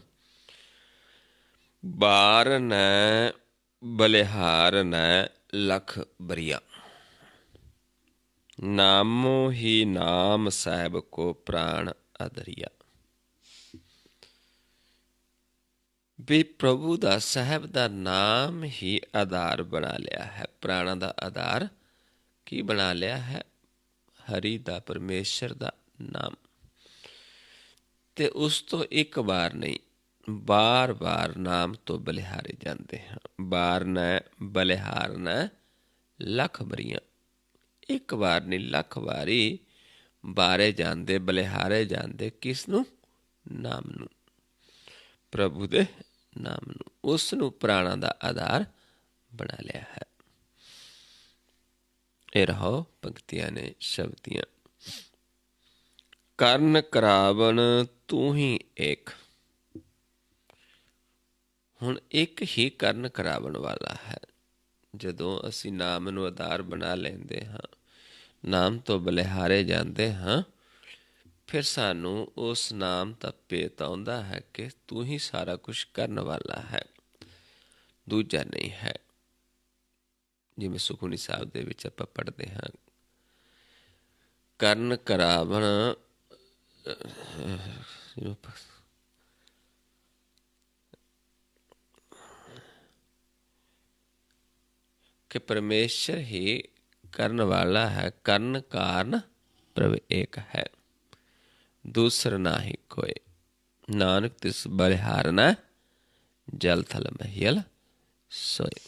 ਬਾਰ ਨੈ ਬਲਿਹਾਰ ਨੈ ਲਖ ਬਰੀਆ, ਨਾਮੋ ਹੀ ਨਾਮ ਸਾਹਿਬ ਕੋ ਪ੍ਰਾਣ ਆਧਰਿਆ। ਵੀ ਪ੍ਰਭੂ ਦਾ ਸਾਹਿਬ ਦਾ ਨਾਮ ਹੀ ਆਧਾਰ ਬਣਾ ਲਿਆ ਹੈ, ਪ੍ਰਾਣਾਂ ਦਾ ਆਧਾਰ ਕੀ ਬਣਾ ਲਿਆ ਹੈ? ਹਰੀ ਦਾ, ਪਰਮੇਸ਼ਰ ਦਾ ਨਾਮ। ਤੇ ਉਸ ਤੋਂ ਇੱਕ ਵਾਰ ਨਹੀਂ, ਬਾਰ ਬਾਰ ਨਾਮ ਤੋਂ ਬਲਿਹਾਰੇ ਜਾਂਦੇ ਹਾਂ। ਬਾਰ ਨਾ ਬਲਿਹਾਰ ਨਾ ਲੱਖ ਬਰੀਆਂ। ਇੱਕ ਵਾਰ ਨਹੀਂ, ਲੱਖ ਵਾਰੀ ਬਾਰੇ ਜਾਂਦੇ, ਬਲਿਹਾਰੇ ਜਾਂਦੇ। ਕਿਸ ਨੂੰ? ਨਾਮ ਨੂੰ, ਪ੍ਰਭੂ ਦੇ ਨਾਮ ਨੂੰ। ਉਸ ਨੂੰ ਪ੍ਰਾਣਾਂ ਦਾ ਆਧਾਰ ਬਣਾ ਲਿਆ ਹੈ। ਇਹ ਰਹੋ ਪੰਕਤੀਆਂ ਨੇ, ਸ਼ਬਦੀਆਂ। ਕਰਨ ਕਰਾਵਣ ਤੂੰ ਹੀ ਏਕ। ਹੁਣ ਇੱਕ ਹੀ ਕਰਨ ਕਰਾਵਣ ਵਾਲਾ ਹੈ। ਜਦੋਂ ਅਸੀਂ ਨਾਮ ਨੂੰ ਆਧਾਰ ਬਣਾ ਲੈਂਦੇ ਹਾਂ, ਨਾਮ ਤੋਂ ਬਲਿਹਾਰੇ ਜਾਂਦੇ ਹਾਂ, ਫਿਰ ਸਾਨੂੰ ਉਸ ਨਾਮ ਦਾ ਭੇਤ ਆਉਂਦਾ ਹੈ ਕਿ ਤੂੰ ਹੀ ਸਾਰਾ ਕੁਛ ਕਰਨ ਵਾਲਾ ਹੈ, ਦੂਜਾ ਨਹੀਂ ਹੈ। ਜਿਵੇਂ ਸੁਖਮਨੀ ਸਾਹਿਬ ਦੇ ਵਿੱਚ ਆਪਾਂ ਪੜ੍ਹਦੇ ਹਾਂ, ਕਰਨ ਕਰਾਵਣ ਕਿ ਪਰਮੇਸ਼ਰ ਹੀ ਕਰਨ ਵਾਲਾ ਹੈ। ਕਰਨ ਕਾਰਨ ਪ੍ਰਭ ਏਕ ਹੈ, ਦੂਸਰ ਨਾ ਹੀ ਕੋਏ। ਨਾਨਕ ਤਿਸ ਬਲਿਹਾਰਨਾ, ਜਲ ਥਲ ਮਹੀਲ ਸੋਏ।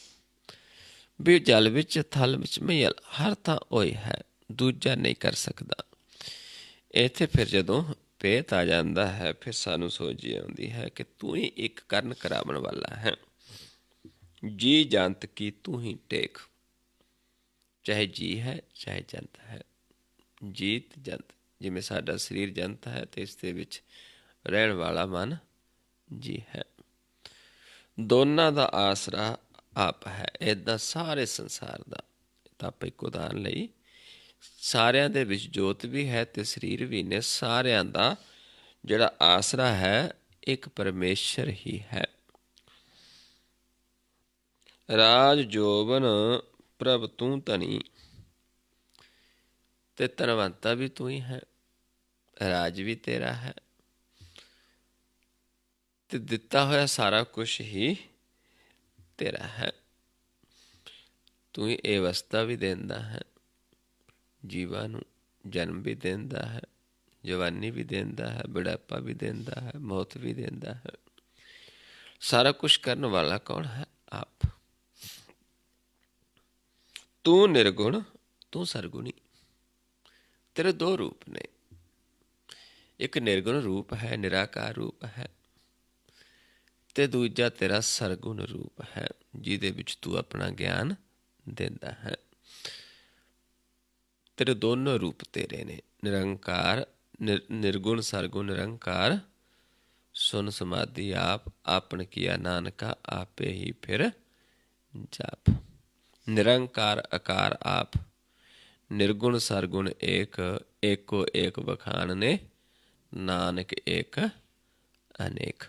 ਵੀ ਜਲ ਵਿੱਚ, ਥਲ ਵਿੱਚ, ਮਹੀਲ, ਹਰ ਥਾਂ ਉਹੀ ਹੈ, ਦੂਜਾ ਨਹੀਂ ਕਰ ਸਕਦਾ। ਇੱਥੇ ਫਿਰ ਜਦੋਂ ਭੇਤ ਆ ਜਾਂਦਾ ਹੈ, ਫਿਰ ਸਾਨੂੰ ਸੋਝੀ ਆਉਂਦੀ ਹੈ ਕਿ ਤੂੰ ਹੀ ਇੱਕ ਕਰਨ ਕਰਾਵਣ ਵਾਲਾ ਹੈ। ਜੀ ਜੰਤ ਕੀ ਤੂੰ ਹੀ ਟੇਕ। ਚਾਹੇ ਜੀ ਹੈ, ਚਾਹੇ ਜੰਤ ਹੈ। ਜੀਤ ਜੰਤ, ਜਿਵੇਂ ਸਾਡਾ ਸਰੀਰ ਜੰਤ ਹੈ ਤੇ ਇਸ ਦੇ ਵਿੱਚ ਰਹਿਣ ਵਾਲਾ ਮਨ ਜੀ ਹੈ। ਦੋਨਾਂ ਦਾ ਆਸਰਾ ਆਪ ਹੈ। ਇੱਦਾਂ ਸਾਰੇ ਸੰਸਾਰ ਦਾ, ਤਾਂ ਆਪਾਂ ਇੱਕ ਉਦਾਹਰਨ ਲਈ, ਸਾਰਿਆਂ ਦੇ ਵਿੱਚ ਜੋਤ ਵੀ ਹੈ ਤੇ ਸਰੀਰ ਵੀ ਨੇ। ਸਾਰਿਆਂ ਦਾ ਜਿਹੜਾ ਆਸਰਾ ਹੈ, ਇੱਕ ਪਰਮੇਸ਼ਰ ਹੀ ਹੈ। ਰਾਜ ਜੋਬਨ ਪ੍ਰਭ ਤੂੰ ਧਨੀ। ਤੇ ਧਨਵੰਤਾ ਵੀ ਤੂੰ ਹੀ ਹੈ, ਰਾਜ ਵੀ ਤੇਰਾ ਹੈ, ਤੇ ਦਿੱਤਾ ਹੋਇਆ ਸਾਰਾ ਕੁਛ ਹੀ ਤੇਰਾ ਹੈ। ਤੂੰ ਹੀ ਇਹ ਅਵਸਥਾ ਵੀ ਦਿੰਦਾ ਹੈ, ਜੀਵਾਂ ਨੂੰ ਜਨਮ ਵੀ ਦਿੰਦਾ ਹੈ, ਜਵਾਨੀ ਵੀ ਦਿੰਦਾ ਹੈ, ਬੁਢਾਪਾ ਵੀ ਦਿੰਦਾ ਹੈ, ਮੌਤ ਵੀ ਦਿੰਦਾ ਹੈ। ਸਾਰਾ ਕੁਛ ਕਰਨ ਵਾਲਾ ਕੌਣ ਹੈ? ਆਪ। ਤੂੰ ਨਿਰਗੁਣ, ਤੂੰ ਸਰਗੁਣੀ। ਤੇਰੇ ਦੋ ਰੂਪ ਨੇ। ਇੱਕ ਨਿਰਗੁਣ ਰੂਪ ਹੈ, ਨਿਰਾਕਾਰ ਰੂਪ ਹੈ, ਤੇ ਦੂਜਾ ਤੇਰਾ ਸਰਗੁਣ ਰੂਪ ਹੈ, ਜਿਹਦੇ ਵਿੱਚ ਤੂੰ ਆਪਣਾ ਗਿਆਨ ਦਿੰਦਾ ਹੈ। ਤੇਰੇ ਦੋਨੋਂ ਰੂਪ ਤੇਰੇ ਨੇ, ਨਿਰੰਕਾਰ, ਨਿਰਗੁਣ, ਸਰਗੁਣ, ਨਿਰੰਕਾਰ। ਸੁਨ ਸਮਾਧੀ ਆਪ, ਆਪਨ ਕੀਆ ਨਾਨਕਾ, ਆਪੇ ਹੀ ਫਿਰ ਜਾਪ। ਨਿਰੰਕਾਰ ਆਕਾਰ ਆਪ, ਨਿਰਗੁਣ ਸਰਗੁਣ ਏਕ, ਏਕੋ ਏਕ ਬਖਾਨ ਨੇ, ਨਾਨਕ ਏਕ ਅਨੇਕ।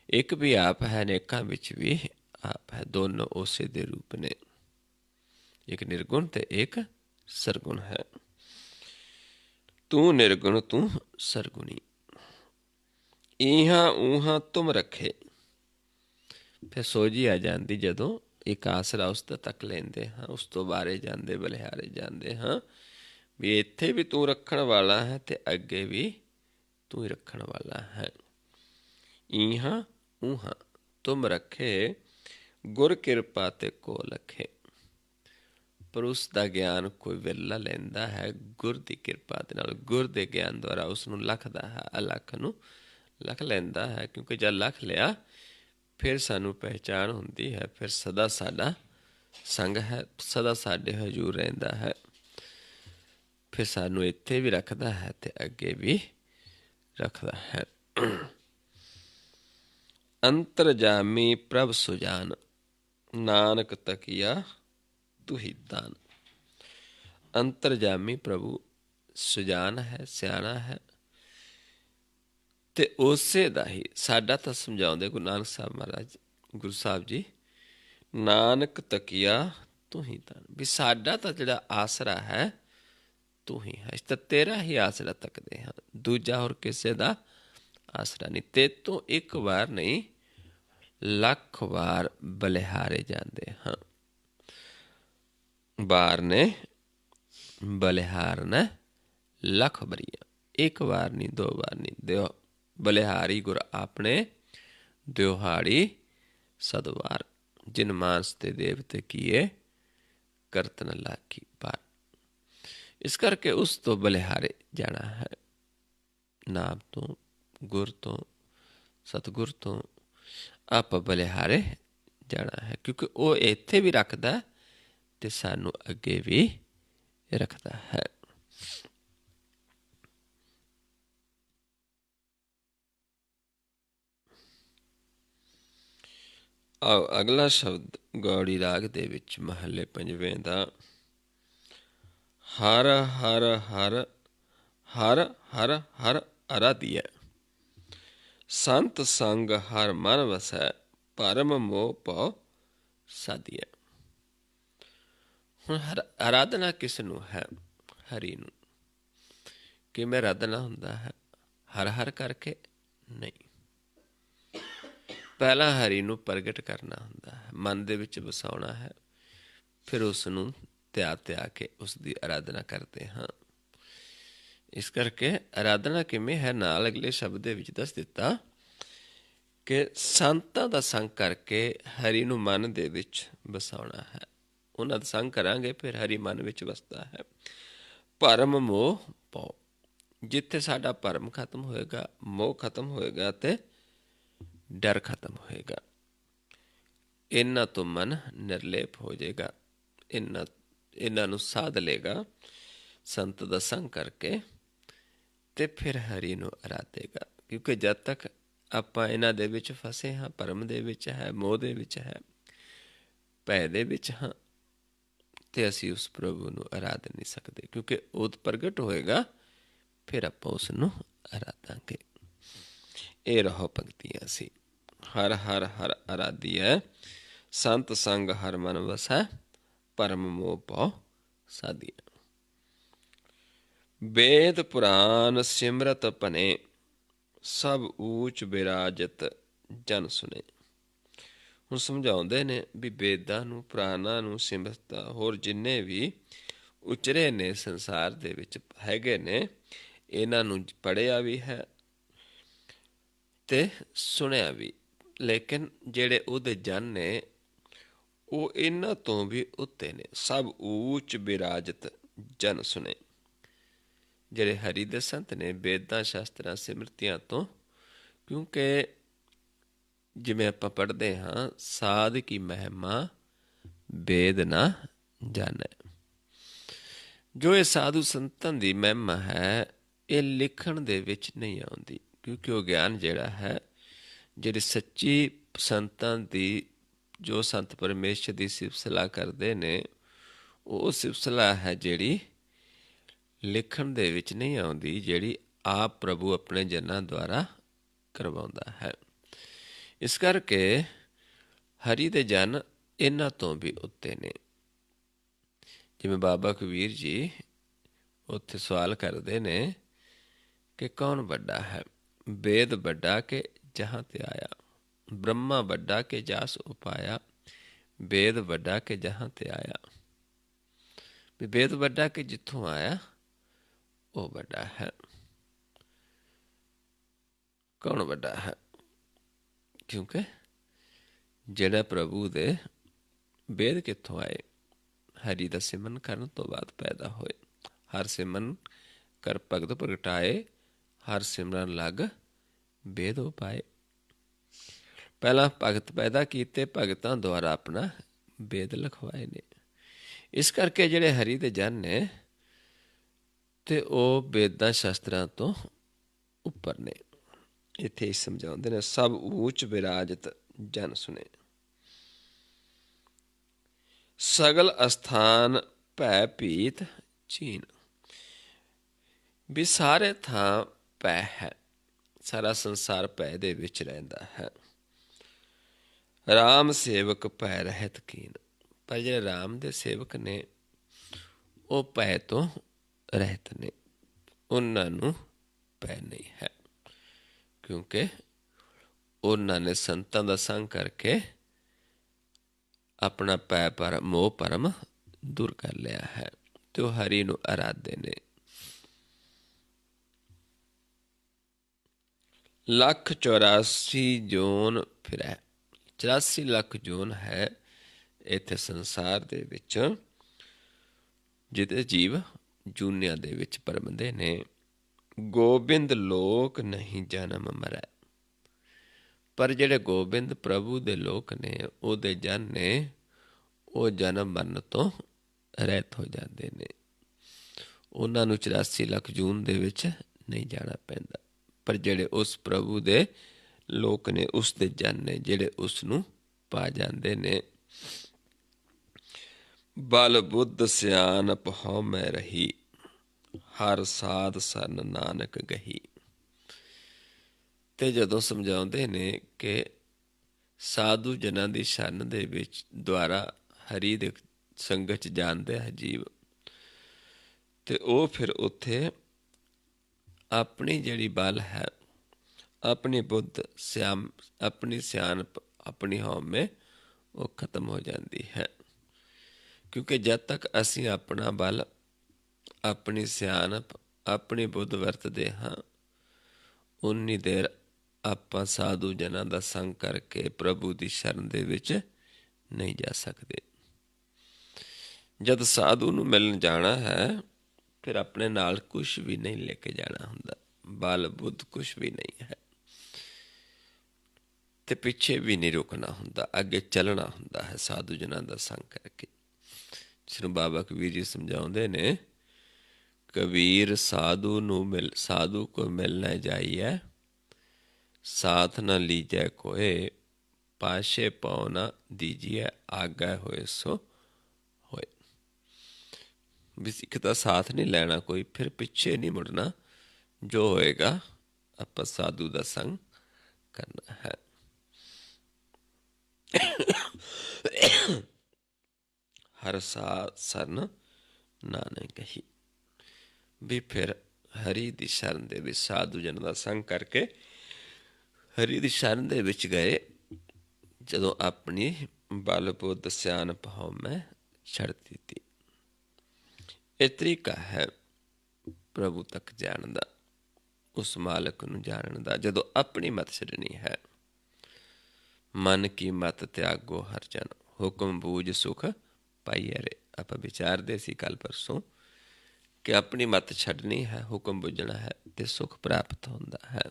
ਇੱਕ ਵੀ ਆਪ ਹੈ, ਅਨੇਕਾਂ ਵਿੱਚ ਵੀ ਆਪ ਹੈ। ਦੋਨੋਂ ਉਸੇ ਦੇ ਰੂਪ ਨੇ, ਇੱਕ ਨਿਰਗੁਣ ਤੇ ਇੱਕ ਸਰਗੁਣ ਹੈ। ਤੂੰ ਨਿਰਗੁਣ, ਤੂੰ ਸਰਗੁਣੀ। ਈਹਾਂ ਊਹਾਂ ਤੁਮ ਰੱਖੇ। ਫਿਰ ਸੋਝੀ ਆ ਜਾਂਦੀ ਜਦੋਂ ਇੱਕ ਆਸਰਾ ਉਸ ਦਾ ਤੱਕ ਲੈਂਦੇ ਹਾਂ, ਉਸ ਤੋਂ ਬਾਰੇ ਜਾਂਦੇ, ਬਲਿਹਾਰੇ ਜਾਂਦੇ ਹਾਂ, ਵੀ ਇੱਥੇ ਵੀ ਤੂੰ ਰੱਖਣ ਵਾਲਾ ਹੈ ਤੇ ਅੱਗੇ ਵੀ ਤੂੰ ਹੀ ਰੱਖਣ ਵਾਲਾ ਹੈ। ਈਹਾਂ ਊਹਾਂ ਤੁਮ ਰੱਖੇ, ਗੁਰ ਕਿਰਪਾ ਤੇ ਕੋ ਲਖੇ। ਪਰ ਉਸ ਦਾ ਗਿਆਨ ਕੋਈ ਵੇਲਾ ਲੈਂਦਾ ਹੈ ਗੁਰ ਦੀ ਕਿਰਪਾ ਦੇ ਨਾਲ। ਗੁਰ ਦੇ ਗਿਆਨ ਦੁਆਰਾ ਉਸ ਨੂੰ ਲੱਖਦਾ ਹੈ, ਅਲੱਖ ਨੂੰ ਲੱਖ ਲੈਂਦਾ ਹੈ। ਕਿਉਂਕਿ ਜਦ ਲੱਖ ਲਿਆ, ਫਿਰ ਸਾਨੂੰ ਪਹਿਚਾਣ ਹੁੰਦੀ ਹੈ, ਫਿਰ ਸਦਾ ਸਾਡਾ ਸੰਗ ਹੈ, ਸਦਾ ਸਾਡੇ ਹਜ਼ੂਰ ਰਹਿੰਦਾ ਹੈ। ਫਿਰ ਸਾਨੂੰ ਇੱਥੇ ਵੀ ਰੱਖਦਾ ਹੈ ਤੇ ਅੱਗੇ ਵੀ ਰੱਖਦਾ ਹੈ। ਅੰਤਰਜਾਮੀ ਪ੍ਰਭ ਸੁਜਾਨ, ਨਾਨਕ ਤਕੀਆ ਤੁਹੀ ਦਾਨ। ਅੰਤਰਜਾਮੀ ਪ੍ਰਭੂ ਸੁਜਾਨ ਹੈ, ਸਿਆਣਾ ਹੈ, ਤੇ ਉਸੇ ਦਾ ਹੀ ਸਾਡਾ ਤਾਂ ਸਮਝਾਉਂਦੇ ਗੁਰੂ ਨਾਨਕ ਸਾਹਿਬ ਮਹਾਰਾਜ, ਗੁਰੂ ਸਾਹਿਬ ਜੀ, ਨਾਨਕ ਤਕੀਆ ਤੂੰ ਹੀ ਦਾਨ। ਵੀ ਸਾਡਾ ਤਾਂ ਜਿਹੜਾ ਆਸਰਾ ਹੈ ਤੂੰ ਹੀ ਹੈ। ਇਸ ਤਾਂ ਤੇਰਾ ਹੀ ਆਸਰਾ ਤੱਕਦੇ ਹਾਂ, ਦੂਜਾ ਹੋਰ ਕਿਸੇ ਦਾ ਆਸਰਾ ਨਹੀਂ। ਤੇ ਤੋਂ ਇੱਕ ਵਾਰ ਨਹੀਂ, ਲੱਖ ਵਾਰ ਬਲਿਹਾਰੇ ਜਾਂਦੇ ਹਾਂ। ਬਾਰ ਨੇ ਬਲਿਹਾਰਨ ਲੱਖ ਬਰੀਆ। ਇੱਕ ਵਾਰ ਨਹੀਂ, ਦੋ ਵਾਰ ਨਹੀਂ, ਦਿਓ ਬਲਿਹਾਰੀ ਗੁਰ ਆਪਣੇ ਦਿਹਾੜੀ ਸਦਵਾਰ। ਜਿਨ ਮਾਨਸ ਤੇ ਦੇਵਤੇ ਕੀਏ ਕਰਤਨ ਲਾਖੀ ਪਾਰ। ਇਸ ਕਰਕੇ ਉਸ ਤੋਂ ਬਲਿਹਾਰੇ ਜਾਣਾ ਹੈ। ਨਾਮ ਤੋਂ, ਗੁਰ ਤੋਂ, ਸਤਿਗੁਰ ਤੋਂ ਆਪਾਂ ਬਲਿਹਾਰੇ ਜਾਣਾ ਹੈ, ਕਿਉਂਕਿ ਉਹ ਇੱਥੇ ਵੀ ਰੱਖਦਾ ਤੇ ਸਾਨੂੰ ਅੱਗੇ ਵੀ ਰੱਖਦਾ ਹੈ। ਆਓ ਅਗਲਾ ਸ਼ਬਦ ਗੌੜੀ ਰਾਗ ਦੇ ਵਿੱਚ ਮਹੱਲੇ ਪੰਜਵੇਂ ਦਾ। ਹਰ ਹਰ ਹਰ ਹਰ ਹਰ ਹਰ ਅਰਾਧੀਐ, ਸੰਤ ਸੰਗ ਹਰ ਮਨ ਵਸੈ, ਭਰਮ ਮੋਹ ਭਉ ਸਾਧੀਐ। ਹੁਣ ਆਰਾਧਨਾ ਕਿਸ ਨੂੰ ਹੈ? ਹਰੀ ਨੂੰ। ਕਿਵੇਂ ਆਰਾਧਨਾ ਹੁੰਦਾ ਹੈ? ਹਰ ਹਰ ਕਰਕੇ ਨਹੀਂ, ਪਹਿਲਾਂ ਹਰੀ ਨੂੰ ਪ੍ਰਗਟ ਕਰਨਾ ਹੁੰਦਾ ਹੈ, ਮਨ ਦੇ ਵਿੱਚ ਵਸਾਉਣਾ ਹੈ, ਫਿਰ ਉਸ ਨੂੰ ਤਿਆ ਕੇ ਉਸ ਦੀ ਆਰਾਧਨਾ ਕਰਦੇ ਹਾਂ। ਇਸ ਕਰਕੇ ਆਰਾਧਨਾ ਕਿਵੇਂ ਹੈ, ਨਾਲ ਅਗਲੇ ਸ਼ਬਦ ਦੇ ਵਿੱਚ ਦੱਸ ਦਿੱਤਾ ਕਿ ਸੰਤਾਂ ਦਾ ਸੰਗ ਕਰਕੇ ਹਰੀ ਨੂੰ ਮਨ ਦੇ ਵਿੱਚ ਵਸਾਉਣਾ ਹੈ। ਉਹਨਾਂ ਦਾ ਸੰਗ ਕਰਾਂਗੇ ਫਿਰ ਹਰੀ ਮਨ ਵਿੱਚ ਵਸਦਾ ਹੈ। ਭਰਮ ਮੋਹ ਭਉ, ਜਿੱਥੇ ਸਾਡਾ ਭਰਮ ਖਤਮ ਹੋਏਗਾ, ਮੋਹ ਖਤਮ ਹੋਏਗਾ ਤੇ ਡਰ ਖਤਮ ਹੋਏਗਾ। ਇਹਨਾਂ ਤੋਂ ਮਨ ਨਿਰਲੇਪ ਹੋ ਜਾਏਗਾ। ਇਹਨਾਂ ਨੂੰ ਸਾਧ ਲੇਗਾ ਸੰਤ ਦਾ ਸੰਗ ਕਰਕੇ ਤੇ ਫਿਰ ਹਰੀ ਨੂੰ ਆਰਾਧੇਗਾ। ਕਿਉਂਕਿ ਜਦ ਤੱਕ ਆਪਾਂ ਇਹਨਾਂ ਦੇ ਵਿੱਚ ਫਸੇ ਹਾਂ, ਭਰਮ ਦੇ ਵਿੱਚ ਹੈ, ਮੋਹ ਦੇ ਵਿੱਚ ਹੈ, ਭੈ ਦੇ ਵਿੱਚ ਹਾਂ, ਤੇ ਅਸੀਂ ਉਸ ਪ੍ਰਭੂ ਨੂੰ ਆਰਾਧ ਨਹੀਂ ਸਕਦੇ। ਕਿਉਂਕਿ ਉਹ ਪ੍ਰਗਟ ਹੋਏਗਾ ਫਿਰ ਆਪਾਂ ਉਸ ਨੂੰ ਆਰਾਧਾਂਗੇ। ਇਹ ਰਹੋ ਪੰਕਤੀਆਂ ਸੀ। ਹਰ ਹਰ ਹਰ ਆਰਾਧੀਐ, ਸੰਤ ਸੰਗ ਹਰ ਮਨ ਵਸੈ, ਭਰਮ ਮੋਹ ਭਉ ਸਾਧੀਐ। ਵੇਦ ਪੁਰਾਨ ਸਿਮਰਤ ਭਨੇ, ਸਭ ਊਚ ਬਿਰਾਜਤ ਜਨ ਸੁਣੇ। ਹੁਣ ਸਮਝਾਉਂਦੇ ਨੇ ਵੀ ਵੇਦਾਂ ਨੂੰ, ਪੁਰਾਣਾਂ ਨੂੰ ਸਿਮਰਤਾ, ਹੋਰ ਜਿੰਨੇ ਵੀ ਉਚਰੇ ਨੇ ਸੰਸਾਰ ਦੇ ਵਿੱਚ ਹੈਗੇ ਨੇ, ਇਹਨਾਂ ਨੂੰ ਪੜ੍ਹਿਆ ਵੀ ਹੈ ਤੇ ਸੁਣਿਆ ਵੀ। ਲੇਕਿਨ ਜਿਹੜੇ ਉਹਦੇ ਜਨ ਨੇ ਉਹ ਇਹਨਾਂ ਤੋਂ ਵੀ ਉੱਤੇ ਨੇ। ਸਭ ਊਚ ਬਿਰਾਜਤ ਜਨ ਸੁਣੇ। ਜਿਹੜੇ ਹਰੀ ਦੇ ਸੰਤ ਨੇ ਵੇਦਾਂ ਸ਼ਾਸਤਰਾਂ ਸਿਮਰਤੀਆਂ ਤੋਂ, ਕਿਉਂਕਿ ਜਿਵੇਂ ਆਪਾਂ ਪੜ੍ਹਦੇ ਹਾਂ, ਸਾਧ ਕੀ ਮਹਿਮਾ ਵੇਦ ਨਾ ਜਾਣੈ। ਜੋ ਇਹ ਸਾਧੂ ਸੰਤਾਂ ਦੀ ਮਹਿਮਾ ਹੈ, ਇਹ ਲਿਖਣ ਦੇ ਵਿੱਚ ਨਹੀਂ ਆਉਂਦੀ। ਕਿਉਂਕਿ ਉਹ ਗਿਆਨ ਜਿਹੜਾ ਹੈ, ਜਿਹੜੀ ਸੱਚੀ ਸੰਤਾਂ ਦੀ, ਜੋ ਸੰਤ ਪਰਮੇਸ਼ਰ ਦੀ ਸਿਫਤ ਸਲਾਹ ਕਰਦੇ ਨੇ, ਉਹ ਸਿਫਤ ਸਲਾਹ ਹੈ ਜਿਹੜੀ ਲਿਖਣ ਦੇ ਵਿੱਚ ਨਹੀਂ ਆਉਂਦੀ, ਜਿਹੜੀ ਆਪ ਪ੍ਰਭੂ ਆਪਣੇ ਜਨਾਂ ਦੁਆਰਾ ਕਰਵਾਉਂਦਾ ਹੈ। ਇਸ ਕਰਕੇ ਹਰੀ ਦੇ ਜਨ ਇਹਨਾਂ ਤੋਂ ਵੀ ਉੱਤੇ ਨੇ। ਜਿਵੇਂ ਬਾਬਾ ਕਬੀਰ ਜੀ ਉੱਥੇ ਸਵਾਲ ਕਰਦੇ ਨੇ ਕਿ ਕੌਣ ਵੱਡਾ ਹੈ? ਵੇਦ ਵੱਡਾ ਕੇ ਜਹਾਂ ਤੇ ਆਇਆ, ਬ੍ਰਹਮਾ ਵੱਡਾ ਕੇ ਜਾਸ ਉਪਾਇਆ, ਵੇਦ ਵੱਡਾ ਕੇ ਜਹਾਂ ਤੇ ਆਇਆ। ਵੀ ਵੇਦ ਵੱਡਾ ਕੇ ਜਿੱਥੋਂ ਆਇਆ ਉਹ ਵੱਡਾ ਹੈ। ਕੌਣ ਵੱਡਾ ਹੈ? ਕਿਉਂਕਿ ਜਿਹੜਾ ਪ੍ਰਭੂ ਦੇ ਵੇਦ ਕਿੱਥੋਂ ਆਏ? ਹਰੀ ਦਾ ਸਿਮਰਨ ਕਰਨ ਤੋਂ ਬਾਅਦ ਪੈਦਾ ਹੋਏ। ਹਰ ਸਿਮਰਨ ਕਰ ਭਗਤ ਪ੍ਰਗਟਾਏ, ਹਰ ਸਿਮਰਨ ਲੱਗ ਵੇਦ ਉਪਾਏ। ਪਹਿਲਾਂ ਭਗਤ ਪੈਦਾ ਕੀਤੇ, ਭਗਤਾਂ ਦੁਆਰਾ ਆਪਣਾ ਵੇਦ ਲਿਖਵਾਏ ਨੇ। ਇਸ ਕਰਕੇ ਜਿਹੜੇ ਹਰੀ ਦੇ ਜਨ ਨੇ ਤੇ ਉਹ ਵੇਦਾਂ ਸ਼ਾਸਤਰਾਂ ਤੋਂ ਉੱਪਰ ਨੇ। ਇੱਥੇ ਹੀ ਸਮਝਾਉਂਦੇ ਨੇ, ਸਭ ਊਚ ਬਿਰਾਜਤ ਜਨ ਸੁਣੇ। ਸਗਲ ਅਸਥਾਨ ਭੈ ਭੀਤ ਚੀਨ। ਵੀ ਸਾਰੇ ਥਾਂ ਭੈ ਹੈ, ਸਾਰਾ ਸੰਸਾਰ ਭੈ ਦੇ ਵਿੱਚ ਰਹਿੰਦਾ ਹੈ। ਰਾਮ ਸੇਵਕ ਭੈ ਰਹਿਤ ਕੀਨ। ਪਰ ਜਿਹੜੇ ਰਾਮ ਦੇ ਸੇਵਕ ਨੇ ਉਹ ਭੈ ਤੋਂ ਰਹਿਤ ਨੇ, ਉਹਨਾਂ ਨੂੰ ਭੈ ਨਹੀਂ ਹੈ। ਕਿਉਂਕਿ ਉਹਨਾਂ ਨੇ ਸੰਤਾਂ ਦਾ ਸੰਗ ਕਰਕੇ ਆਪਣਾ ਭੈ ਮੋਹ ਭਰਮ ਦੂਰ ਕਰ ਲਿਆ ਹੈ। ਤੇ ਉਹ ਹਰੀ ਨੂੰ ਅਰਾਧਦੇ ਨੇ। 1,84,00,000 ਜੂਨ ਫਿਰੈ। 84 ਲੱਖ ਜੂਨ ਹੈ ਇੱਥੇ ਸੰਸਾਰ ਦੇ ਵਿੱਚ, ਜਿਹਦੇ ਜੀਵ ਜੂਨਿਆਂ ਦੇ ਵਿੱਚ ਪਰਮਦੇ ਨੇ। ਗੋਬਿੰਦ ਲੋਕ ਨਹੀਂ ਜਨਮ ਮਰੈ। ਪਰ ਜਿਹੜੇ ਗੋਬਿੰਦ ਪ੍ਰਭੂ ਦੇ ਲੋਕ ਨੇ, ਉਹਦੇ ਜਨ ਨੇ, ਉਹ ਜਨਮ ਮਰਨ ਤੋਂ ਰਹਿਤ ਹੋ ਜਾਂਦੇ ਨੇ। ਉਹਨਾਂ ਨੂੰ 84 ਲੱਖ ਜੂਨ ਦੇ ਵਿੱਚ ਨਹੀਂ ਜਾਣਾ ਪੈਂਦਾ। ਪਰ ਜਿਹੜੇ ਉਸ ਪ੍ਰਭੂ ਦੇ ਲੋਕ ਨੇ, ਉਸ ਦੇ ਜਨ ਨੇ, ਜਿਹੜੇ ਉਸ ਨੂੰ ਪਾ ਜਾਂਦੇ ਨੇ। ਬਲ ਬੁੱਧ ਸਿਆਣਪ ਹਉਮੈ ਰਹੀ, ਹਰ ਸਾਧ ਸਰਨ ਨਾਨਕ ਗਹੀ। ਤੇ ਜਦੋਂ ਸਮਝਾਉਂਦੇ ਨੇ ਕਿ ਸਾਧੂ ਜਨਾਂ ਦੀ ਸ਼ਰਨ ਦੇ ਵਿੱਚ ਦੁਆਰਾ ਹਰੀ ਦੇ ਸੰਗਤ 'ਚ ਜਾਂਦੇ ਹੈ ਜੀਵ, ਤੇ ਉਹ ਫਿਰ ਉੱਥੇ ਆਪਣੀ ਜਿਹੜੀ ਬਲ ਹੈ, ਆਪਣੀ ਬੁੱਧ ਆਪਣੀ ਸਿਆਣਪ, ਆਪਣੀ ਹਉਮੈ, ਉਹ ਖਤਮ ਹੋ ਜਾਂਦੀ ਹੈ। ਕਿਉਂਕਿ ਜਦ ਤੱਕ ਅਸੀਂ ਆਪਣਾ ਬਲ, ਆਪਣੀ ਸਿਆਣਪ, ਆਪਣੀ ਬੁੱਧ ਵਰਤਦੇ ਹਾਂ, ਉਨੀ ਦੇਰ ਆਪਾਂ ਸਾਧੂ ਜਨਾਂ ਦਾ ਸੰਗ ਕਰਕੇ ਪ੍ਰਭੂ ਦੀ ਸ਼ਰਨ ਦੇ ਵਿੱਚ ਨਹੀਂ ਜਾ ਸਕਦੇ। ਜਦ ਸਾਧੂ ਨੂੰ ਮਿਲਣ ਜਾਣਾ ਹੈ, ਫਿਰ ਆਪਣੇ ਨਾਲ ਕੁਛ ਵੀ ਨਹੀਂ ਲੈ ਕੇ ਜਾਣਾ ਹੁੰਦਾ, ਬਲ ਬੁੱਧ ਕੁਛ ਵੀ ਨਹੀਂ ਹੈ, ਤੇ ਪਿੱਛੇ ਵੀ ਨਹੀਂ ਰੁਕਣਾ ਹੁੰਦਾ, ਅੱਗੇ ਚੱਲਣਾ ਹੁੰਦਾ ਹੈ ਸਾਧੂ ਜਨਾਂ ਦਾ ਸੰਗ ਕਰਕੇ। ਜਿਸਨੂੰ ਬਾਬਾ ਕਬੀਰ ਜੀ ਸਮਝਾਉਂਦੇ ਨੇ, ਕਬੀਰ ਸਾਧੂ ਕੋ ਮਿਲਣਾ ਜਾਈਐ, ਸਾਥ ਨ ਲੀਜੈ ਕੋਏ, ਪਾਸ਼ੇ ਪਉ ਨ ਦੀਜੀਐ, ਆਗੈ ਹੋਏ ਸੋ ਹੋਏ। ਵੀ ਸਿੱਖ ਦਾ ਸਾਥ ਨਹੀਂ ਲੈਣਾ ਕੋਈ, ਫਿਰ ਪਿੱਛੇ ਨਹੀਂ ਮੁੜਨਾ, ਜੋ ਹੋਏਗਾ ਆਪਾਂ ਸਾਧੂ ਦਾ ਸੰਗ ਕਰਨਾ ਹੈ। ਹਰ ਸਾਧ ਸਰਨ ਨਾਨਕ ਗਹੀ। ਵੀ ਫਿਰ ਹਰੀ ਦੀ ਸ਼ਰਨ ਦੇ ਵਿੱਚ ਸਾਧੂ ਜਨ ਦਾ ਸੰਗ ਕਰਕੇ ਹਰੀ ਦੀ ਸ਼ਰਨ ਦੇ ਵਿੱਚ ਗਏ। ਜਦੋਂ ਆਪਣੀ ਬਲ ਬੁੱਧ ਸਿਆਣਪ ਹਉਮੈ ਛੱਡ ਦਿੱਤੀ। ਇਹ ਤਰੀਕਾ ਹੈ ਪ੍ਰਭੂ ਤੱਕ ਜਾਣ ਦਾ, ਉਸ ਮਾਲਕ ਨੂੰ ਜਾਣਨ ਦਾ। ਜਦੋਂ ਆਪਣੀ ਮਤ ਛੱਡਣੀ ਹੈ, ਮਨ ਕੀ ਮਤ ਤਿਆਗੋ ਹਰ ਜਨ, ਹੁਕਮ ਬੂਝ ਸੁਖ ਪਾਈਐ ਰੇ। ਆਪਾਂ ਵਿਚਾਰਦੇ ਸੀ ਕੱਲ ਪਰਸੋਂ ਕਿ ਆਪਣੀ ਮਤ ਛੱਡਣੀ ਹੈ, ਹੁਕਮ ਬੁੱਝਣਾ ਹੈ, ਤੇ ਸੁਖ ਪ੍ਰਾਪਤ ਹੁੰਦਾ ਹੈ।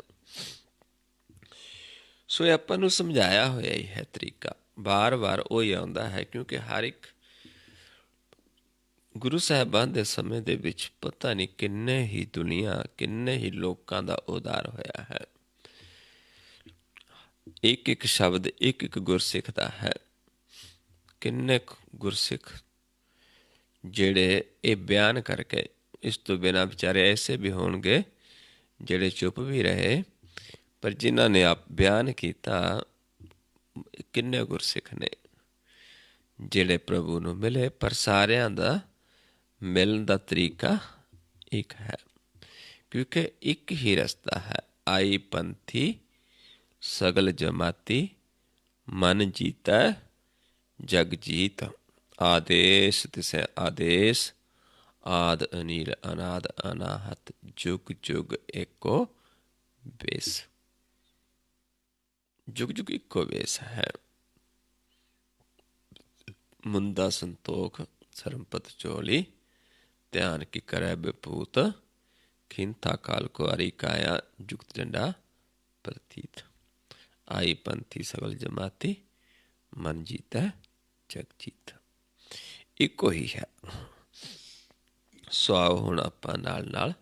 ਸੋ ਇਹ ਆਪਾਂ ਨੂੰ ਸਮਝਾਇਆ ਹੋਇਆ ਹੀ ਹੈ ਤਰੀਕਾ, ਵਾਰ ਵਾਰ ਉਹ ਹੀ ਆਉਂਦਾ ਹੈ। ਕਿਉਂਕਿ ਹਰ ਇੱਕ ਗੁਰੂ ਸਾਹਿਬਾਨ ਦੇ ਸਮੇਂ ਦੇ ਵਿੱਚ ਪਤਾ ਨਹੀਂ ਕਿੰਨੇ ਹੀ ਦੁਨੀਆ, ਕਿੰਨੇ ਹੀ ਲੋਕਾਂ ਦਾ ਉਦਾਰ ਹੋਇਆ ਹੈ। ਇੱਕ ਇੱਕ ਸ਼ਬਦ ਇੱਕ ਇੱਕ ਗੁਰਸਿੱਖ ਦਾ ਹੈ। ਕਿੰਨੇ ਗੁਰਸਿੱਖ ਜਿਹੜੇ ਇਹ ਬਿਆਨ ਕਰਕੇ, ਇਸ ਤੋਂ ਬਿਨਾਂ ਵਿਚਾਰੇ ਐਸੇ ਵੀ ਹੋਣਗੇ ਜਿਹੜੇ ਚੁੱਪ ਵੀ ਰਹੇ, ਪਰ ਜਿਨ੍ਹਾਂ ਨੇ ਆਪ ਬਿਆਨ ਕੀਤਾ, ਕਿੰਨੇ ਗੁਰਸਿੱਖ ਨੇ ਜਿਹੜੇ ਪ੍ਰਭੂ ਨੂੰ ਮਿਲੇ। ਪਰ ਸਾਰਿਆਂ ਦਾ ਮਿਲਣ ਦਾ ਤਰੀਕਾ ਇੱਕ ਹੈ, ਕਿਉਂਕਿ ਇੱਕ ਹੀ ਰਸਤਾ ਹੈ। ਆਈ ਪੰਥੀ ਸਗਲ ਜਮਾਤੀ, ਮਨ ਜੀਤੈ ਜਗ ਜੀਤ। ਆਦੇਸ਼ ਤਿਸੈ ਆਦੇਸ਼, ਆਦ ਅਨੀਲ ਅਨਾਦ ਅਨਾਹਤ, ਜੁਗ ਜੁਗ ਏਕੋ ਵੇਸ। ਜੁਗ ਜੁਗ ਇੱਕੋ ਵੇਸ ਹੈ। ਮੁੰਦਾ ਸੰਤੋਖ ਸਰਮਪਤ ਚੋਲੀ, ਧਿਆਨ ਕੀ ਕਰੈ ਬਿਪੂਤ, ਖਿੰਥਾ ਕਾਲ ਕੁਆਰੀ ਕਾਇਆ, ਜੁਗਤ ਡੰਡਾ ਪ੍ਰਤੀਤ। ਆਈ ਪੰਥੀ ਸਗਲ ਜਮਾਤੀ, ਮਨ ਜੀਤੈ ਜਗ ਜੀਤ। ਇੱਕੋ ਹੀ ਹੈ। ਸੋ ਆਓ ਹੁਣ ਆਪਾਂ ਨਾਲ ਨਾਲ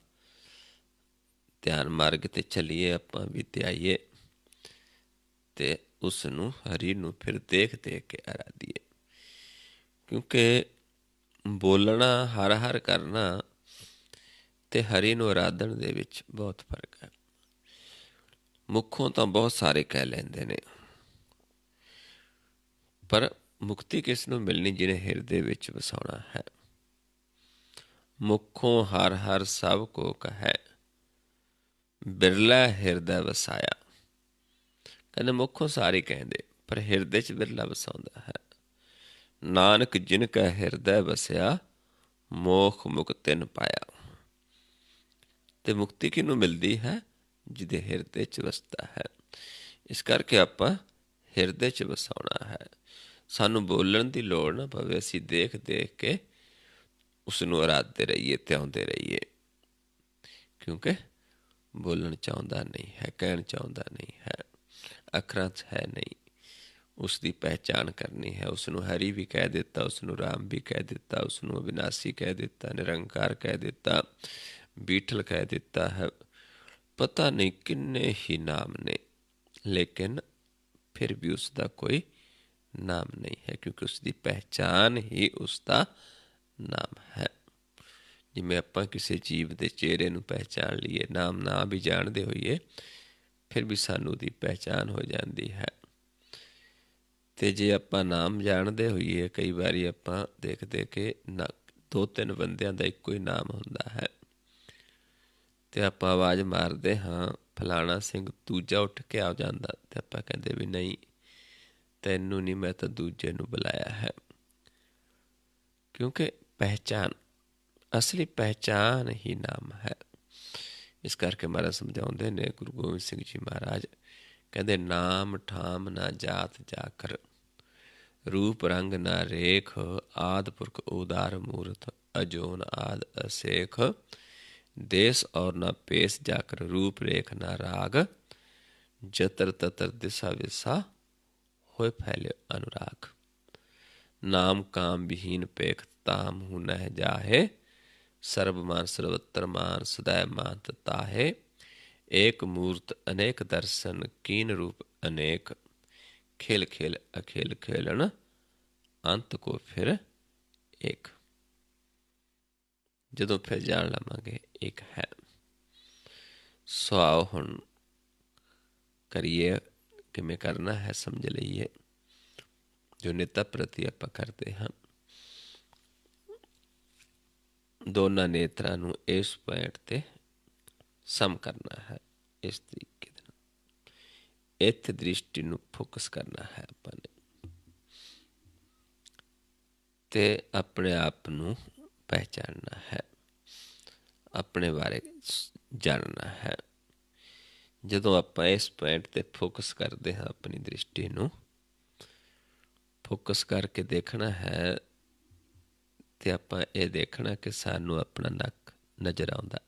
ਧਿਆਨ ਮਾਰਗ 'ਤੇ ਚੱਲੀਏ, ਆਪਾਂ ਵੀ ਧਿਆਈਏ ਅਤੇ ਉਸ ਨੂੰ, ਹਰੀ ਨੂੰ ਫਿਰ ਦੇਖ ਦੇਖ ਕੇ ਅਰਾਧੀਏ। ਕਿਉਂਕਿ ਬੋਲਣਾ, ਹਰ ਹਰ ਕਰਨਾ ਅਤੇ ਹਰੀ ਨੂੰ ਅਰਾਧਨ ਦੇ ਵਿੱਚ ਬਹੁਤ ਫਰਕ ਹੈ। ਮੁੱਖੋਂ ਤਾਂ ਬਹੁਤ ਸਾਰੇ ਕਹਿ ਲੈਂਦੇ ਨੇ, ਪਰ ਮੁਕਤੀ ਕਿਸ ਨੂੰ ਮਿਲਣੀ? ਜਿਹਨੇ ਹਿਰਦੇ ਵਿੱਚ ਵਸਾਉਣਾ ਹੈ। ਮੁੱਖੋਂ ਹਰ ਹਰ ਸਭ ਕੋ ਕਹੈ, ਬਿਰਲਾ ਹਿਰਦਾ ਵਸਾਇਆ। ਕਹਿੰਦੇ ਮੁੱਖੋਂ ਸਾਰੇ ਕਹਿੰਦੇ, ਪਰ ਹਿਰਦੇ 'ਚ ਬਿਰਲਾ ਵਸਾਉਂਦਾ ਹੈ। ਨਾਨਕ ਜਿਨ ਕਾ ਹਿਰਦਾ ਵਸਿਆ, ਮੋਖ ਮੁਕਤਿਨ ਪਾਇਆ। ਤੇ ਮੁਕਤੀ ਕਿਹਨੂੰ ਮਿਲਦੀ ਹੈ? ਜਿਹਦੇ ਹਿਰਦੇ 'ਚ ਵਸਦਾ ਹੈ। ਇਸ ਕਰਕੇ ਆਪਾਂ ਹਿਰਦੇ 'ਚ ਵਸਾਉਣਾ ਹੈ। ਸਾਨੂੰ ਬੋਲਣ ਦੀ ਲੋੜ ਨਾ ਪਵੇ, ਅਸੀਂ ਦੇਖ ਦੇਖ ਕੇ ਉਸ ਨੂੰ ਅਰਾਧਦੇ ਰਹੀਏ, ਧਿਆਉਂਦੇ ਰਹੀਏ। ਕਿਉਂਕਿ ਬੋਲਣ ਚਾਹੁੰਦਾ ਨਹੀਂ ਹੈ, ਕਹਿਣ ਚਾਹੁੰਦਾ ਨਹੀਂ ਹੈ, ਅੱਖਰਾਂ 'ਚ ਹੈ ਨਹੀਂ। ਉਸ ਦੀ ਪਹਿਚਾਣ ਕਰਨੀ ਹੈ। ਉਸ ਨੂੰ ਹਰੀ ਵੀ ਕਹਿ ਦਿੱਤਾ, ਉਸ ਨੂੰ ਰਾਮ ਵੀ ਕਹਿ ਦਿੱਤਾ, ਉਸ ਨੂੰ ਅਵਿਨਾਸੀ ਕਹਿ ਦਿੱਤਾ, ਨਿਰੰਕਾਰ ਕਹਿ ਦਿੱਤਾ, ਬੀਠਲ ਕਹਿ ਦਿੱਤਾ ਹੈ। ਪਤਾ ਨਹੀਂ ਕਿੰਨੇ ਹੀ ਨਾਮ ਨੇ, ਲੇਕਿਨ ਫਿਰ ਵੀ ਉਸ ਦਾ ਕੋਈ ਨਾਮ ਨਹੀਂ ਹੈ, ਕਿਉਂਕਿ ਉਸ ਦੀ ਪਹਿਚਾਣ ਹੀ ਉਸ ਦਾ ਨਾਮ ਹੈ। ਜਿਵੇਂ ਆਪਾਂ ਕਿਸੇ ਜੀਵ ਦੇ ਚਿਹਰੇ ਨੂੰ ਪਹਿਚਾਣ ਲਈਏ, ਨਾਮ ਨਾ ਵੀ ਜਾਣਦੇ ਹੋਈਏ, ਫਿਰ ਵੀ ਸਾਨੂੰ ਉਹਦੀ ਪਹਿਚਾਣ ਹੋ ਜਾਂਦੀ ਹੈ। ਅਤੇ ਜੇ ਆਪਾਂ ਨਾਮ ਜਾਣਦੇ ਹੋਈਏ, ਕਈ ਵਾਰੀ ਆਪਾਂ ਦੇਖਦੇ ਕਿ ਨਾ 2-3 ਬੰਦਿਆਂ ਦਾ ਇੱਕੋ ਹੀ ਨਾਮ ਹੁੰਦਾ ਹੈ, ਅਤੇ ਆਪਾਂ ਆਵਾਜ਼ ਮਾਰਦੇ ਹਾਂ ਫਲਾਣਾ ਸਿੰਘ, ਦੂਜਾ ਉੱਠ ਕੇ ਆ ਜਾਂਦਾ, ਅਤੇ ਆਪਾਂ ਕਹਿੰਦੇ ਵੀ ਨਹੀਂ, ਤੈਨੂੰ ਨਹੀਂ, ਮੈਂ ਤਾਂ ਦੂਜੇ ਨੂੰ ਬੁਲਾਇਆ ਹੈ। ਕਿਉਂਕਿ ਪਹਿਚਾਣ, ਅਸਲੀ ਪਹਿਚਾਣ ਹੀ ਨਾਮ ਹੈ। ਇਸ ਕਰਕੇ ਮਹਾਰਾਜ ਸਮਝਾਉਂਦੇ ਨੇ, ਗੁਰੂ ਗੋਬਿੰਦ ਸਿੰਘ ਜੀ ਮਹਾਰਾਜ ਕਹਿੰਦੇ, ਨਾਮ ਠਾਮ ਨਾ ਜਾਤ ਜਾਕਰ, ਰੂਪ ਰੰਗ ਨਾ ਰੇਖ, ਆਦਿ ਪੁਰਖ ਉਦਾਰ ਮੂਰਤ, ਅਜੋਨ ਆਦਿ ਅਸੇਖ, ਦੇਸ ਔਰ ਨਾ ਪੇਸ ਜਾਕਰ, ਰੂਪ ਰੇਖ ਨਾ ਰਾਗ, ਜਤਰ ਤਤਰ ਦਿਸਾ ਵਿਸਾ, ਹੋਏ ਫੈਲੇ ਅਨੁਰਾਗ। ਨਾਮ ਕਾਮ ਵਿਹੀਨ ਪੇਖ, ਤਾਮ ਹੂੰ ਨਹਿ ਜਾਹੇ, ਸਰਬ ਮਾਨ ਸਰਵਤਰ ਮਾਨ, ਸਦੈ ਮਾਨਤ ਤਾਹੇ, ਏਕ ਮੂਰਤ ਅਨੇਕ ਦਰਸ਼ਨ, ਕੀਨ ਰੂਪ ਅਨੇਕ, ਖੇਲ ਖੇਲ ਅਖੇਲ ਖੇਲਣ, ਅੰਤ ਕੋ ਫਿਰ ਇੱਕ। ਜਦੋਂ ਫਿਰ ਜਾਣ ਲਵਾਂਗੇ ਇੱਕ ਹੈ। ਸੋ ਆਓ ਹੁਣ ਕਰੀਏ, ਕਿਵੇਂ ਕਰਨਾ ਹੈ ਸਮਝ ਲਈਏ। ਜੋ ਨਿੱਤਾ ਪ੍ਰਤੀ ਆਪਾਂ ਕਰਦੇ ਹਾਂ, ਦੋਨਾਂ ਨੇਤਰਾਂ ਨੂੰ ਇਸ ਪੁਆਇੰਟ 'ਤੇ ਸਮ ਕਰਨਾ ਹੈ। ਇਸ ਤਰੀਕੇ ਦੇ ਨਾਲ ਇੱਥੇ ਦ੍ਰਿਸ਼ਟੀ ਨੂੰ ਫੋਕਸ ਕਰਨਾ ਹੈ ਆਪਾਂ ਨੇ, ਅਤੇ ਆਪਣੇ ਆਪ ਨੂੰ ਪਹਿਚਾਨਣਾ ਹੈ, ਆਪਣੇ ਬਾਰੇ ਜਾਣਨਾ ਹੈ। ਜਦੋਂ ਆਪਾਂ ਇਸ ਪੁਆਇੰਟ 'ਤੇ ਫੋਕਸ ਕਰਦੇ ਹਾਂ, ਆਪਣੀ ਦ੍ਰਿਸ਼ਟੀ ਨੂੰ ਫੋਕਸ ਕਰਕੇ ਦੇਖਣਾ ਹੈ, ਅਤੇ ਆਪਾਂ ਇਹ ਦੇਖਣਾ ਕਿ ਸਾਨੂੰ ਆਪਣਾ ਨੱਕ ਨਜ਼ਰ ਆਉਂਦਾ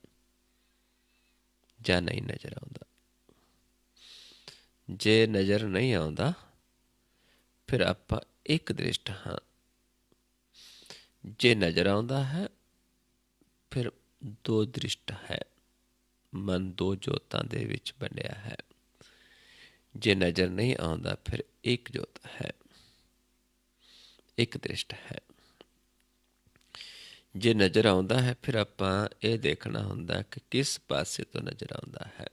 ਜਾਂ ਨਹੀਂ ਨਜ਼ਰ ਆਉਂਦਾ। ਜੇ ਨਜ਼ਰ ਨਹੀਂ ਆਉਂਦਾ, ਫਿਰ ਆਪਾਂ ਇੱਕ ਦ੍ਰਿਸ਼ਟ ਹਾਂ। ਜੇ ਨਜ਼ਰ ਆਉਂਦਾ ਹੈ, ਫਿਰ ਦੋ ਦ੍ਰਿਸ਼ਟ ਹੈ। ਮਨ ਦੋ ਜੋਤਾਂ ਦੇ ਵਿੱਚ ਬਣਿਆ ਹੈ। ਜੇ ਨਜ਼ਰ ਨਹੀਂ ਆਉਂਦਾ, ਫਿਰ ਇੱਕ ਜੋਤ ਹੈ, ਇੱਕ ਦ੍ਰਿਸ਼ਟ ਹੈ। ਜੇ ਨਜ਼ਰ ਆਉਂਦਾ ਹੈ, ਫਿਰ ਆਪਾਂ ਇਹ ਦੇਖਣਾ ਹੁੰਦਾ ਕਿ ਕਿਸ ਪਾਸੇ ਤੋਂ ਨਜ਼ਰ ਆਉਂਦਾ ਹੈ,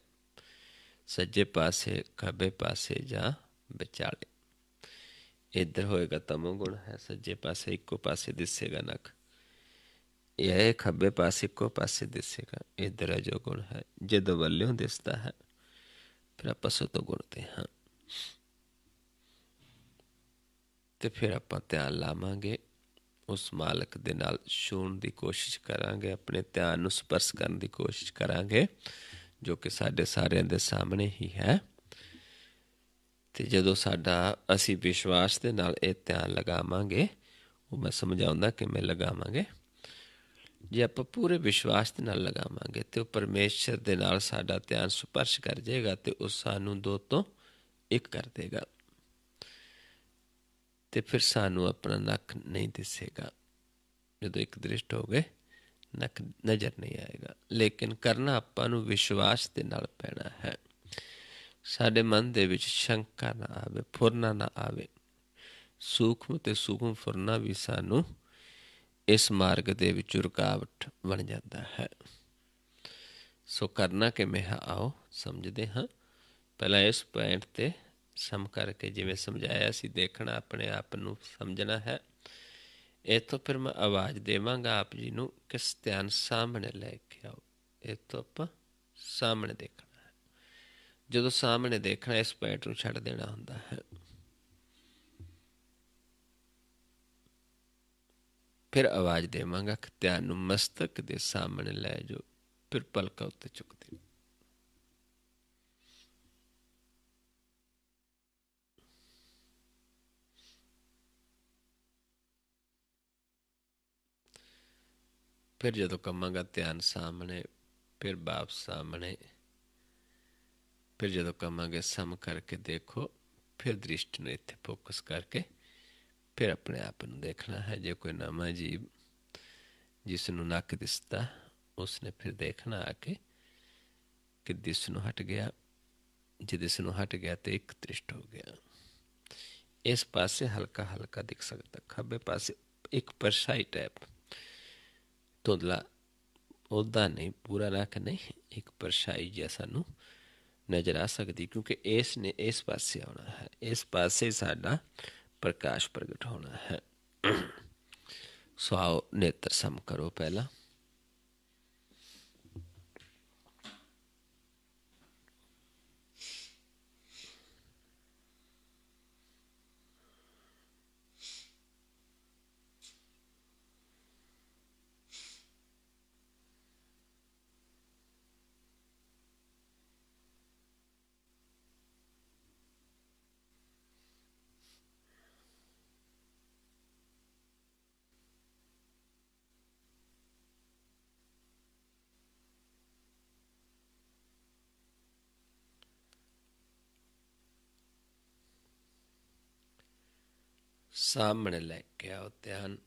ਸੱਜੇ ਪਾਸੇ, ਖੱਬੇ ਪਾਸੇ ਜਾਂ ਵਿਚਾਲੇ। ਇੱਧਰ ਹੋਏਗਾ ਤਮੋ ਗੁਣ ਹੈ, ਸੱਜੇ ਪਾਸੇ ਇੱਕੋ ਪਾਸੇ ਦਿਸੇਗਾ ਨੱਕ, ਇਹ ਖੱਬੇ ਪਾਸੇ ਇੱਕੋ ਪਾਸੇ ਦਿਸੇਗਾ, ਇੱਧਰ ਰਜੋ ਗੁਣ ਹੈ। ਜੇ ਦਵੱਲਿਓਂ ਦਿਸਦਾ ਹੈ, ਫਿਰ ਆਪਾਂ ਸਤੋ ਗੁਣ 'ਤੇ ਹਾਂ, ਅਤੇ ਫਿਰ ਆਪਾਂ ਧਿਆਨ ਲਾਵਾਂਗੇ, ਉਸ ਮਾਲਕ ਦੇ ਨਾਲ ਛੂਹਣ ਦੀ ਕੋਸ਼ਿਸ਼ ਕਰਾਂਗੇ, ਆਪਣੇ ਧਿਆਨ ਨੂੰ ਸਪਰਸ਼ ਕਰਨ ਦੀ ਕੋਸ਼ਿਸ਼ ਕਰਾਂਗੇ, ਜੋ ਕਿ ਸਾਡੇ ਸਾਰਿਆਂ ਦੇ ਸਾਹਮਣੇ ਹੀ ਹੈ। ਅਤੇ ਜਦੋਂ ਸਾਡਾ ਅਸੀਂ ਵਿਸ਼ਵਾਸ ਦੇ ਨਾਲ ਇਹ ਧਿਆਨ ਲਗਾਵਾਂਗੇ, ਉਹ ਮੈਂ ਸਮਝਾਉਂਦਾ ਕਿਵੇਂ ਲਗਾਵਾਂਗੇ। ਜੇ ਆਪਾਂ ਪੂਰੇ ਵਿਸ਼ਵਾਸ ਦੇ ਨਾਲ ਲਗਾਵਾਂਗੇ, ਅਤੇ ਉਹ ਪਰਮੇਸ਼ਰ ਦੇ ਨਾਲ ਸਾਡਾ ਧਿਆਨ ਸਪਰਸ਼ ਕਰ ਜਾਏਗਾ, ਅਤੇ ਉਹ ਸਾਨੂੰ ਦੋ ਤੋਂ ਇੱਕ ਕਰ ਦੇਗਾ, ਅਤੇ ਫਿਰ ਸਾਨੂੰ ਆਪਣਾ ਨੱਕ ਨਹੀਂ ਦਿਸੇਗਾ। ਜਦੋਂ ਇੱਕ ਦ੍ਰਿਸ਼ਟ ਹੋ ਗਏ, ਨੱਕ ਨਜ਼ਰ ਨਹੀਂ ਆਏਗਾ। ਲੇਕਿਨ ਕਰਨਾ ਆਪਾਂ ਨੂੰ ਵਿਸ਼ਵਾਸ ਦੇ ਨਾਲ ਪੈਣਾ ਹੈ। ਸਾਡੇ ਮਨ ਦੇ ਵਿੱਚ ਸ਼ੰਕਾ ਨਾ ਆਵੇ, ਫੁਰਨਾ ਨਾ ਆਵੇ। ਸੂਖਮ ਅਤੇ ਸੂਖਮ ਫੁਰਨਾ ਵੀ ਸਾਨੂੰ ਇਸ ਮਾਰਗ ਦੇ ਵਿੱਚ ਰੁਕਾਵਟ ਬਣ ਜਾਂਦਾ ਹੈ। ਸੋ ਕਰਨਾ ਕਿਵੇਂ ਹੈ, ਆਓ ਸਮਝਦੇ ਹਾਂ। ਪਹਿਲਾਂ ਇਸ ਪੁਆਇੰਟ 'ਤੇ ਸਮ ਕਰਕੇ, ਜਿਵੇਂ ਸਮਝਾਇਆ ਸੀ, ਦੇਖਣਾ, ਆਪਣੇ ਆਪ ਨੂੰ ਸਮਝਣਾ ਹੈ। ਇੱਥੋਂ ਫਿਰ ਮੈਂ ਆਵਾਜ਼ ਦੇਵਾਂਗਾ ਆਪ ਜੀ ਨੂੰ, ਕਿਸ ਧਿਆਨ ਸਾਹਮਣੇ ਲੈ ਕੇ ਆਓ। ਇੱਥੋਂ ਆਪਾਂ ਸਾਹਮਣੇ ਦੇਖਣਾ ਹੈ। ਜਦੋਂ ਸਾਹਮਣੇ ਦੇਖਣਾ, ਇਸ ਪੁਆਇੰਟ ਨੂੰ ਛੱਡ ਦੇਣਾ ਹੁੰਦਾ ਹੈ। ਫਿਰ ਆਵਾਜ਼ ਦੇਵਾਂਗਾ ਕਿ ਧਿਆਨ ਨੂੰ ਮਸਤਕ ਦੇ ਸਾਹਮਣੇ ਲੈ ਜਾਓ, ਫਿਰ ਪਲਕਾਂ ਉੱਤੇ ਚੁੱਕ ਦਿਓ। ਫਿਰ ਜਦੋਂ ਕਵਾਂਗਾ ਧਿਆਨ ਸਾਹਮਣੇ, ਫਿਰ ਵਾਪਸ ਸਾਹਮਣੇ, ਫਿਰ ਜਦੋਂ ਕਵਾਂਗੇ ਸਮ ਕਰਕੇ ਦੇਖੋ, ਫਿਰ ਦ੍ਰਿਸ਼ਟੀ ਨੂੰ ਇੱਥੇ ਫੋਕਸ ਕਰਕੇ ਫਿਰ ਆਪਣੇ ਆਪ ਨੂੰ ਦੇਖਣਾ ਹੈ। ਜੇ ਕੋਈ ਨਵਾਂ ਜੀਵ ਜਿਸ ਨੂੰ ਨੱਕ ਦਿਸਦਾ, ਉਸਨੇ ਫਿਰ ਦੇਖਣਾ ਆ ਕੇ ਕਿ ਦਿਸ ਨੂੰ ਹਟ ਗਿਆ। ਜੇ ਦਿਸ ਨੂੰ ਹਟ ਗਿਆ ਤਾਂ ਇੱਕ ਦ੍ਰਿਸ਼ਟ ਹੋ ਗਿਆ। ਇਸ ਪਾਸੇ ਹਲਕਾ ਹਲਕਾ ਦਿਖ ਸਕਦਾ, ਖੱਬੇ ਪਾਸੇ ਇੱਕ ਪਰਛਾਈ ਟੈਪ ਧੁੰਦਲਾ, ਉੱਦਾਂ ਨਹੀਂ ਪੂਰਾ ਨੱਕ ਨਹੀਂ, ਇੱਕ ਪਰਛਾਈ ਜਿਹਾ ਸਾਨੂੰ ਨਜ਼ਰ ਆ ਸਕਦੀ, ਕਿਉਂਕਿ ਇਸ ਨੇ ਇਸ ਪਾਸੇ ਆਉਣਾ ਹੈ। ਇਸ ਪਾਸੇ ਸਾਡਾ ਪ੍ਰਕਾਸ਼ ਪ੍ਰਗਟ ਹੋਣਾ ਹੈ। ਸੋ ਆਓ ਨੇਤਰ ਸਮ ਕਰੋ ਪਹਿਲਾਂ। ਸਾਹਮਣੇ ਲੈ ਕੇ ਆਓ ਧਿਆਨ।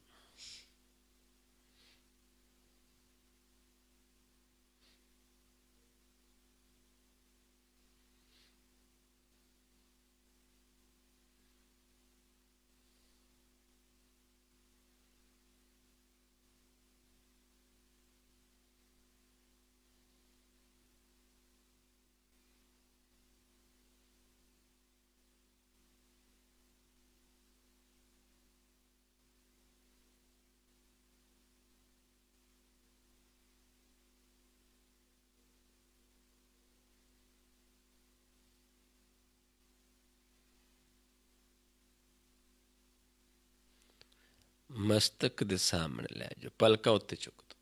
ਮਸਤਕ ਦੇ ਸਾਹਮਣੇ ਲੈ ਜਾਓ, ਪਲਕਾਂ ਉੱਤੇ ਚੁੱਕ ਦਿਓ।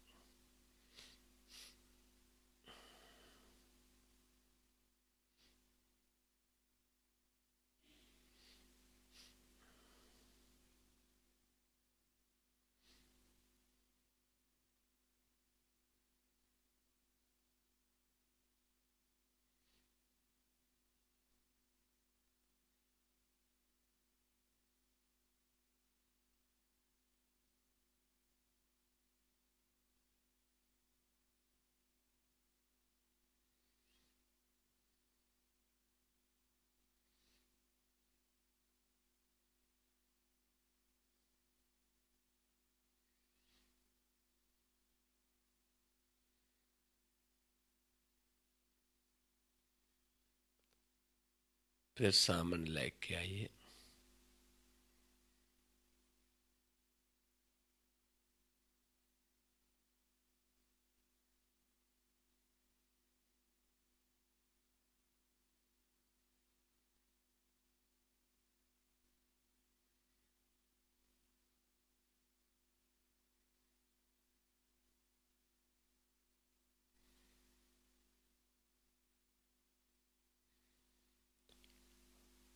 फिर सामने लेके आइए।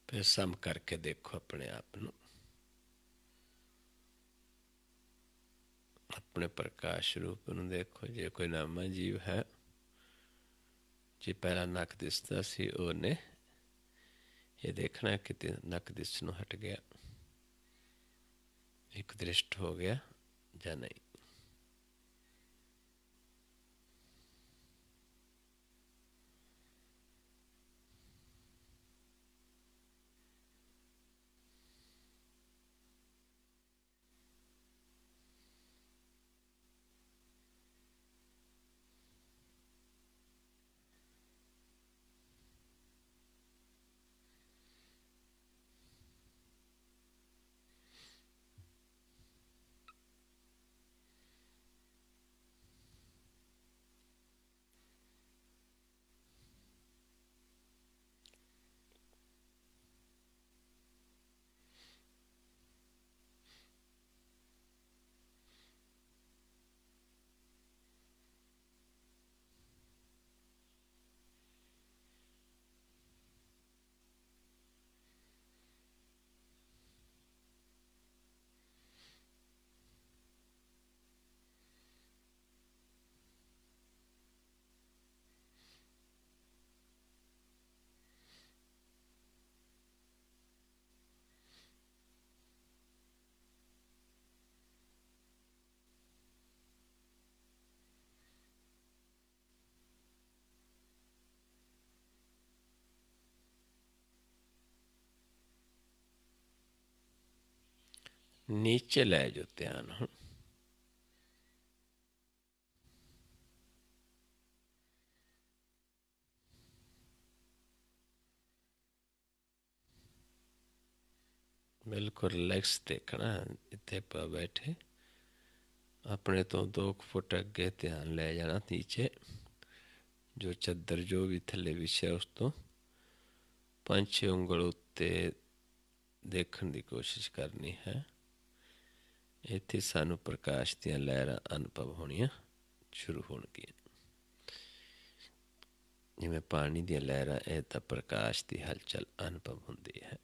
फिर सम करके देखो अपने आप ਨੂੰ, ਆਪਣੇ ਪ੍ਰਕਾਸ਼ ਰੂਪ ਨੂੰ ਦੇਖੋ। ਜੇ ਕੋਈ ਨਵਾਂ ਜੀਵ ਹੈ, ਜੇ ਪਹਿਲਾਂ ਨੱਕ ਦਿਸਦਾ ਸੀ, ਉਹਨੇ ਇਹ ਦੇਖਣਾ ਕਿ ਨੱਕ ਦਿਸ ਨੂੰ ਹਟ ਗਿਆ, ਇੱਕ ਦ੍ਰਿਸ਼ਟ ਹੋ ਗਿਆ ਜਾਂ ਨਹੀਂ। नीचे लै जो ध्यान हूँ। बिल्कुल रिलैक्स देखना। इत्थे पा बैठे अपने तो 2 फुट अगे ध्यान लै जाना नीचे, जो चादर जो भी थले विछे उस तो 5-6 ਉਂਗਲ उत्ते देखने की कोशिश करनी है। इत्थे सानू प्रकाश दियां लहरां अनुभव होणियां शुरू होणगियां। जिवें पानी दियां लहरां, इह तां प्रकाश की हलचल अनुभव हुंदी है।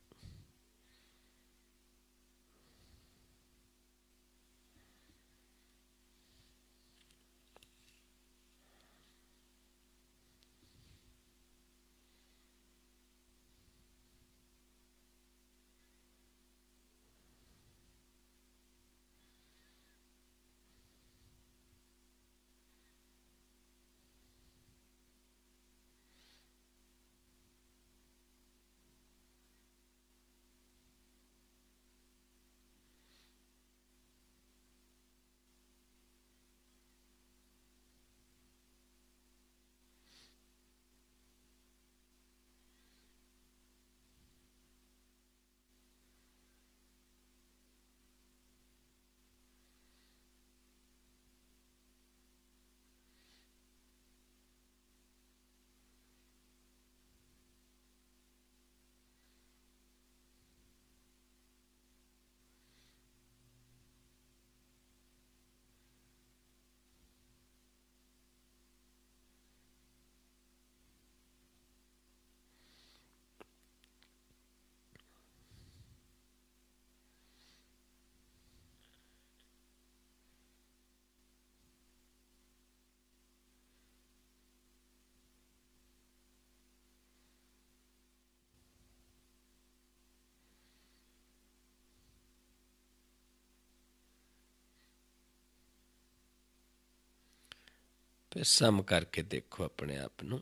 फिर सम करके देखो अपने आप नू।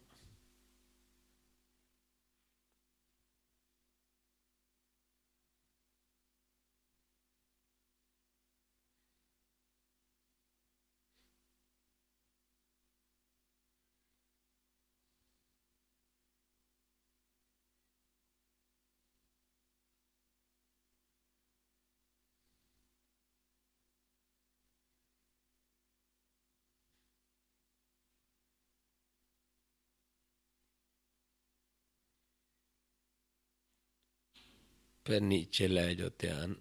फिर नीचे लै जाओ ध्यान।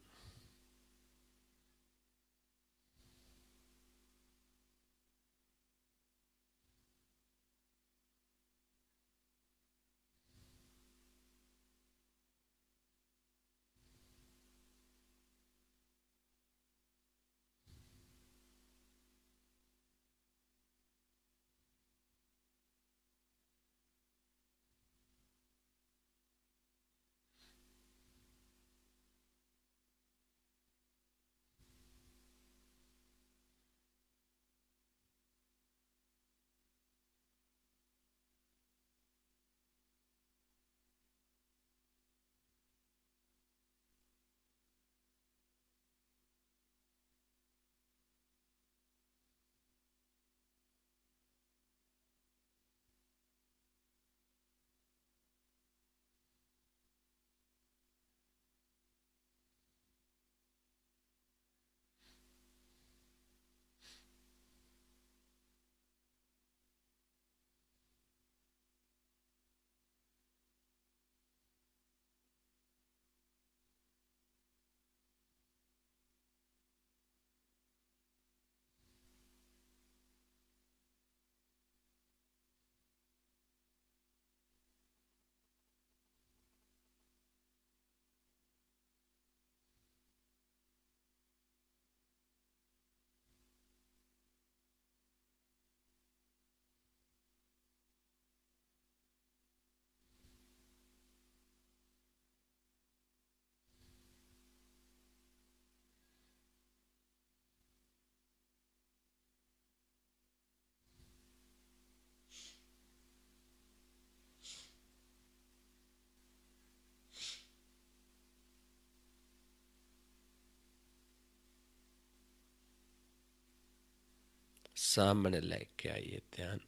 सामने लेके आइए ध्यान।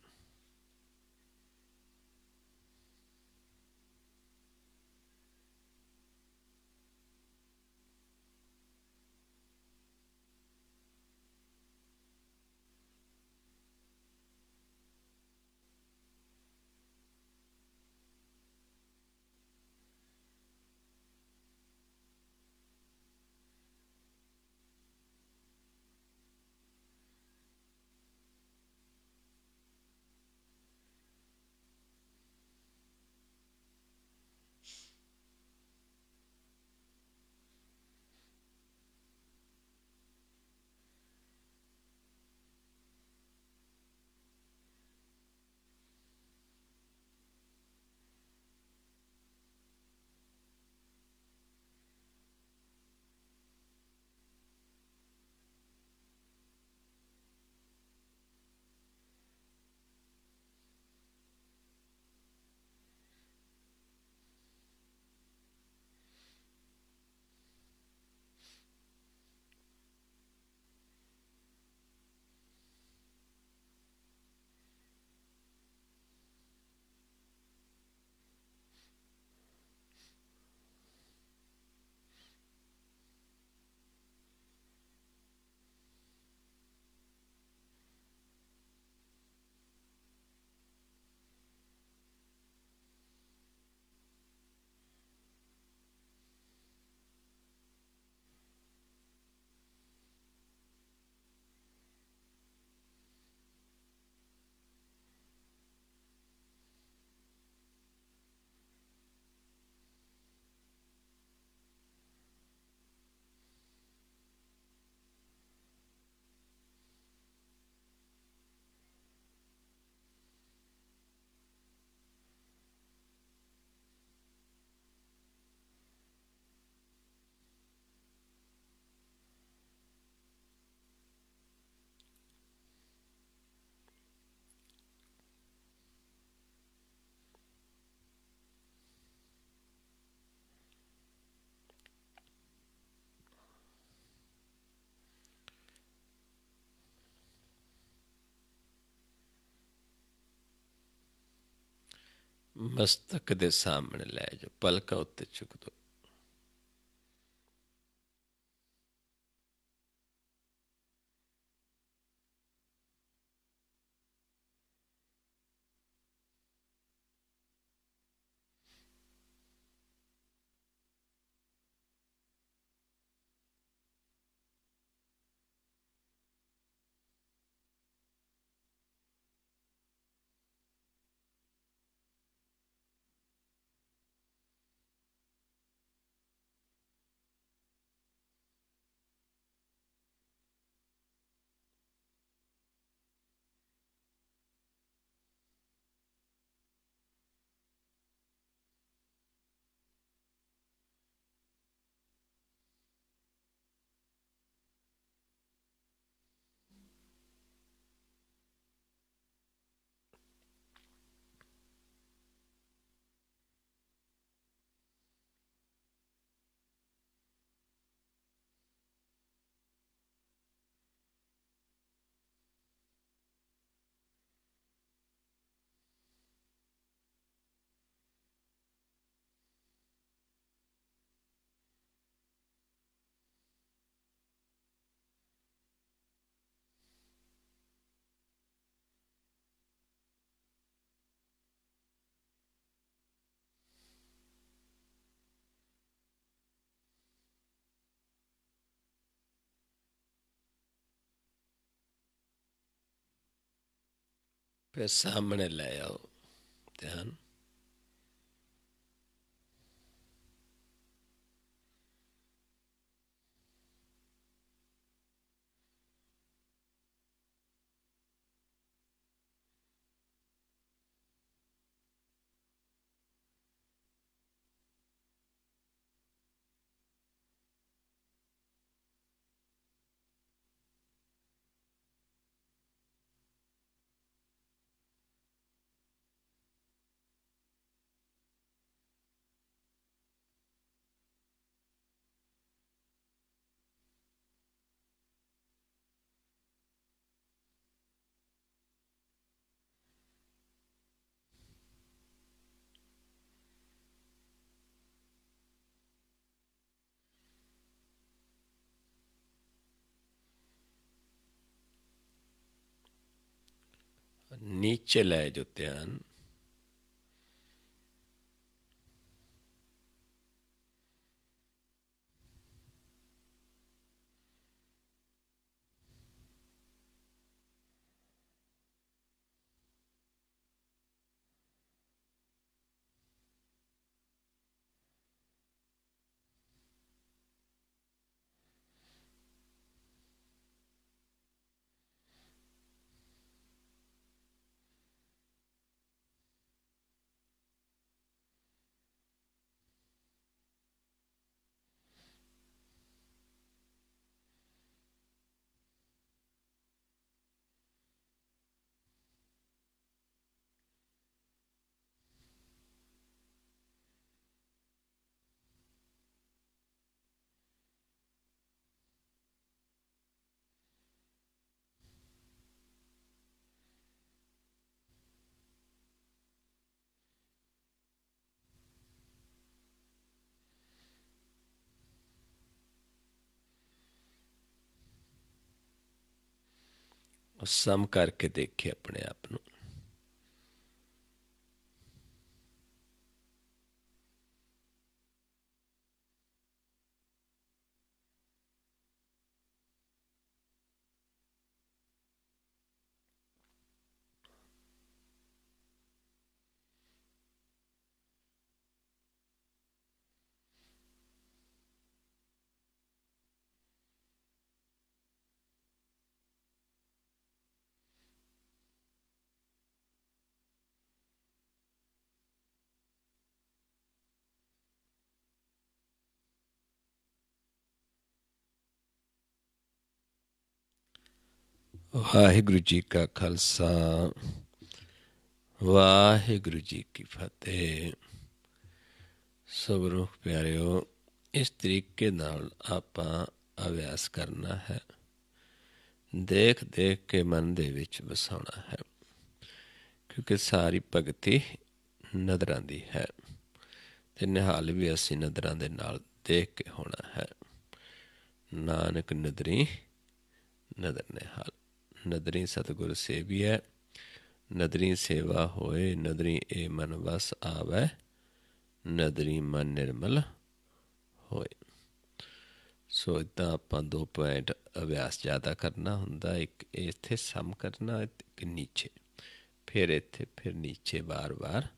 मस्तक दे सामने लै जाओ, पलका उत्ते चुक दो। फिर सामने ले आओ ध्यान। नीचे लै जो ध्यान। सम करके देखे अपने आप नूं। वाहिगुरु जी का खालसा, वाहिगुरु जी की फतेह। सगुरु प्यारिओ, इस तरीके नाल आपां अभ्यास करना है। देख देख के मन दे विच वसाउणा है, क्योंकि सारी भगती नज़रां दी है ते निहाल भी असीं नज़रां दे नाल देख के होना है। नानक नदरी नदर निहाल, नदरी सतगुर सेवियै, नदरी सेवा होए, नदरी ए मन वस आवै, नदरी मन निर्मल होए। सो इदां आपां 2 पॉइंट अभ्यास ज़्यादा करना हुंदा। एक इत्थे सम करना, एक नीचे, फिर इत्थे, फिर नीचे, बार बार,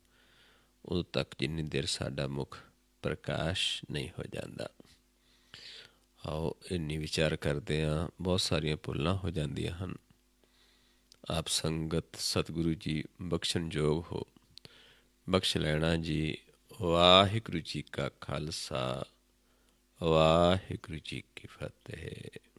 उदों तक जिन्नी देर साडा मुख प्रकाश नहीं हो जाता। आओ इन्नी विचार करते हाँ, बहुत सारिया भुल्लां हो जांदियां हन। आप संगत सतगुरु जी बख्शण जोग हो, बख्श लैना जी। वाहिगुरु जी का खालसा, वाहिगुरु जी की फतेह।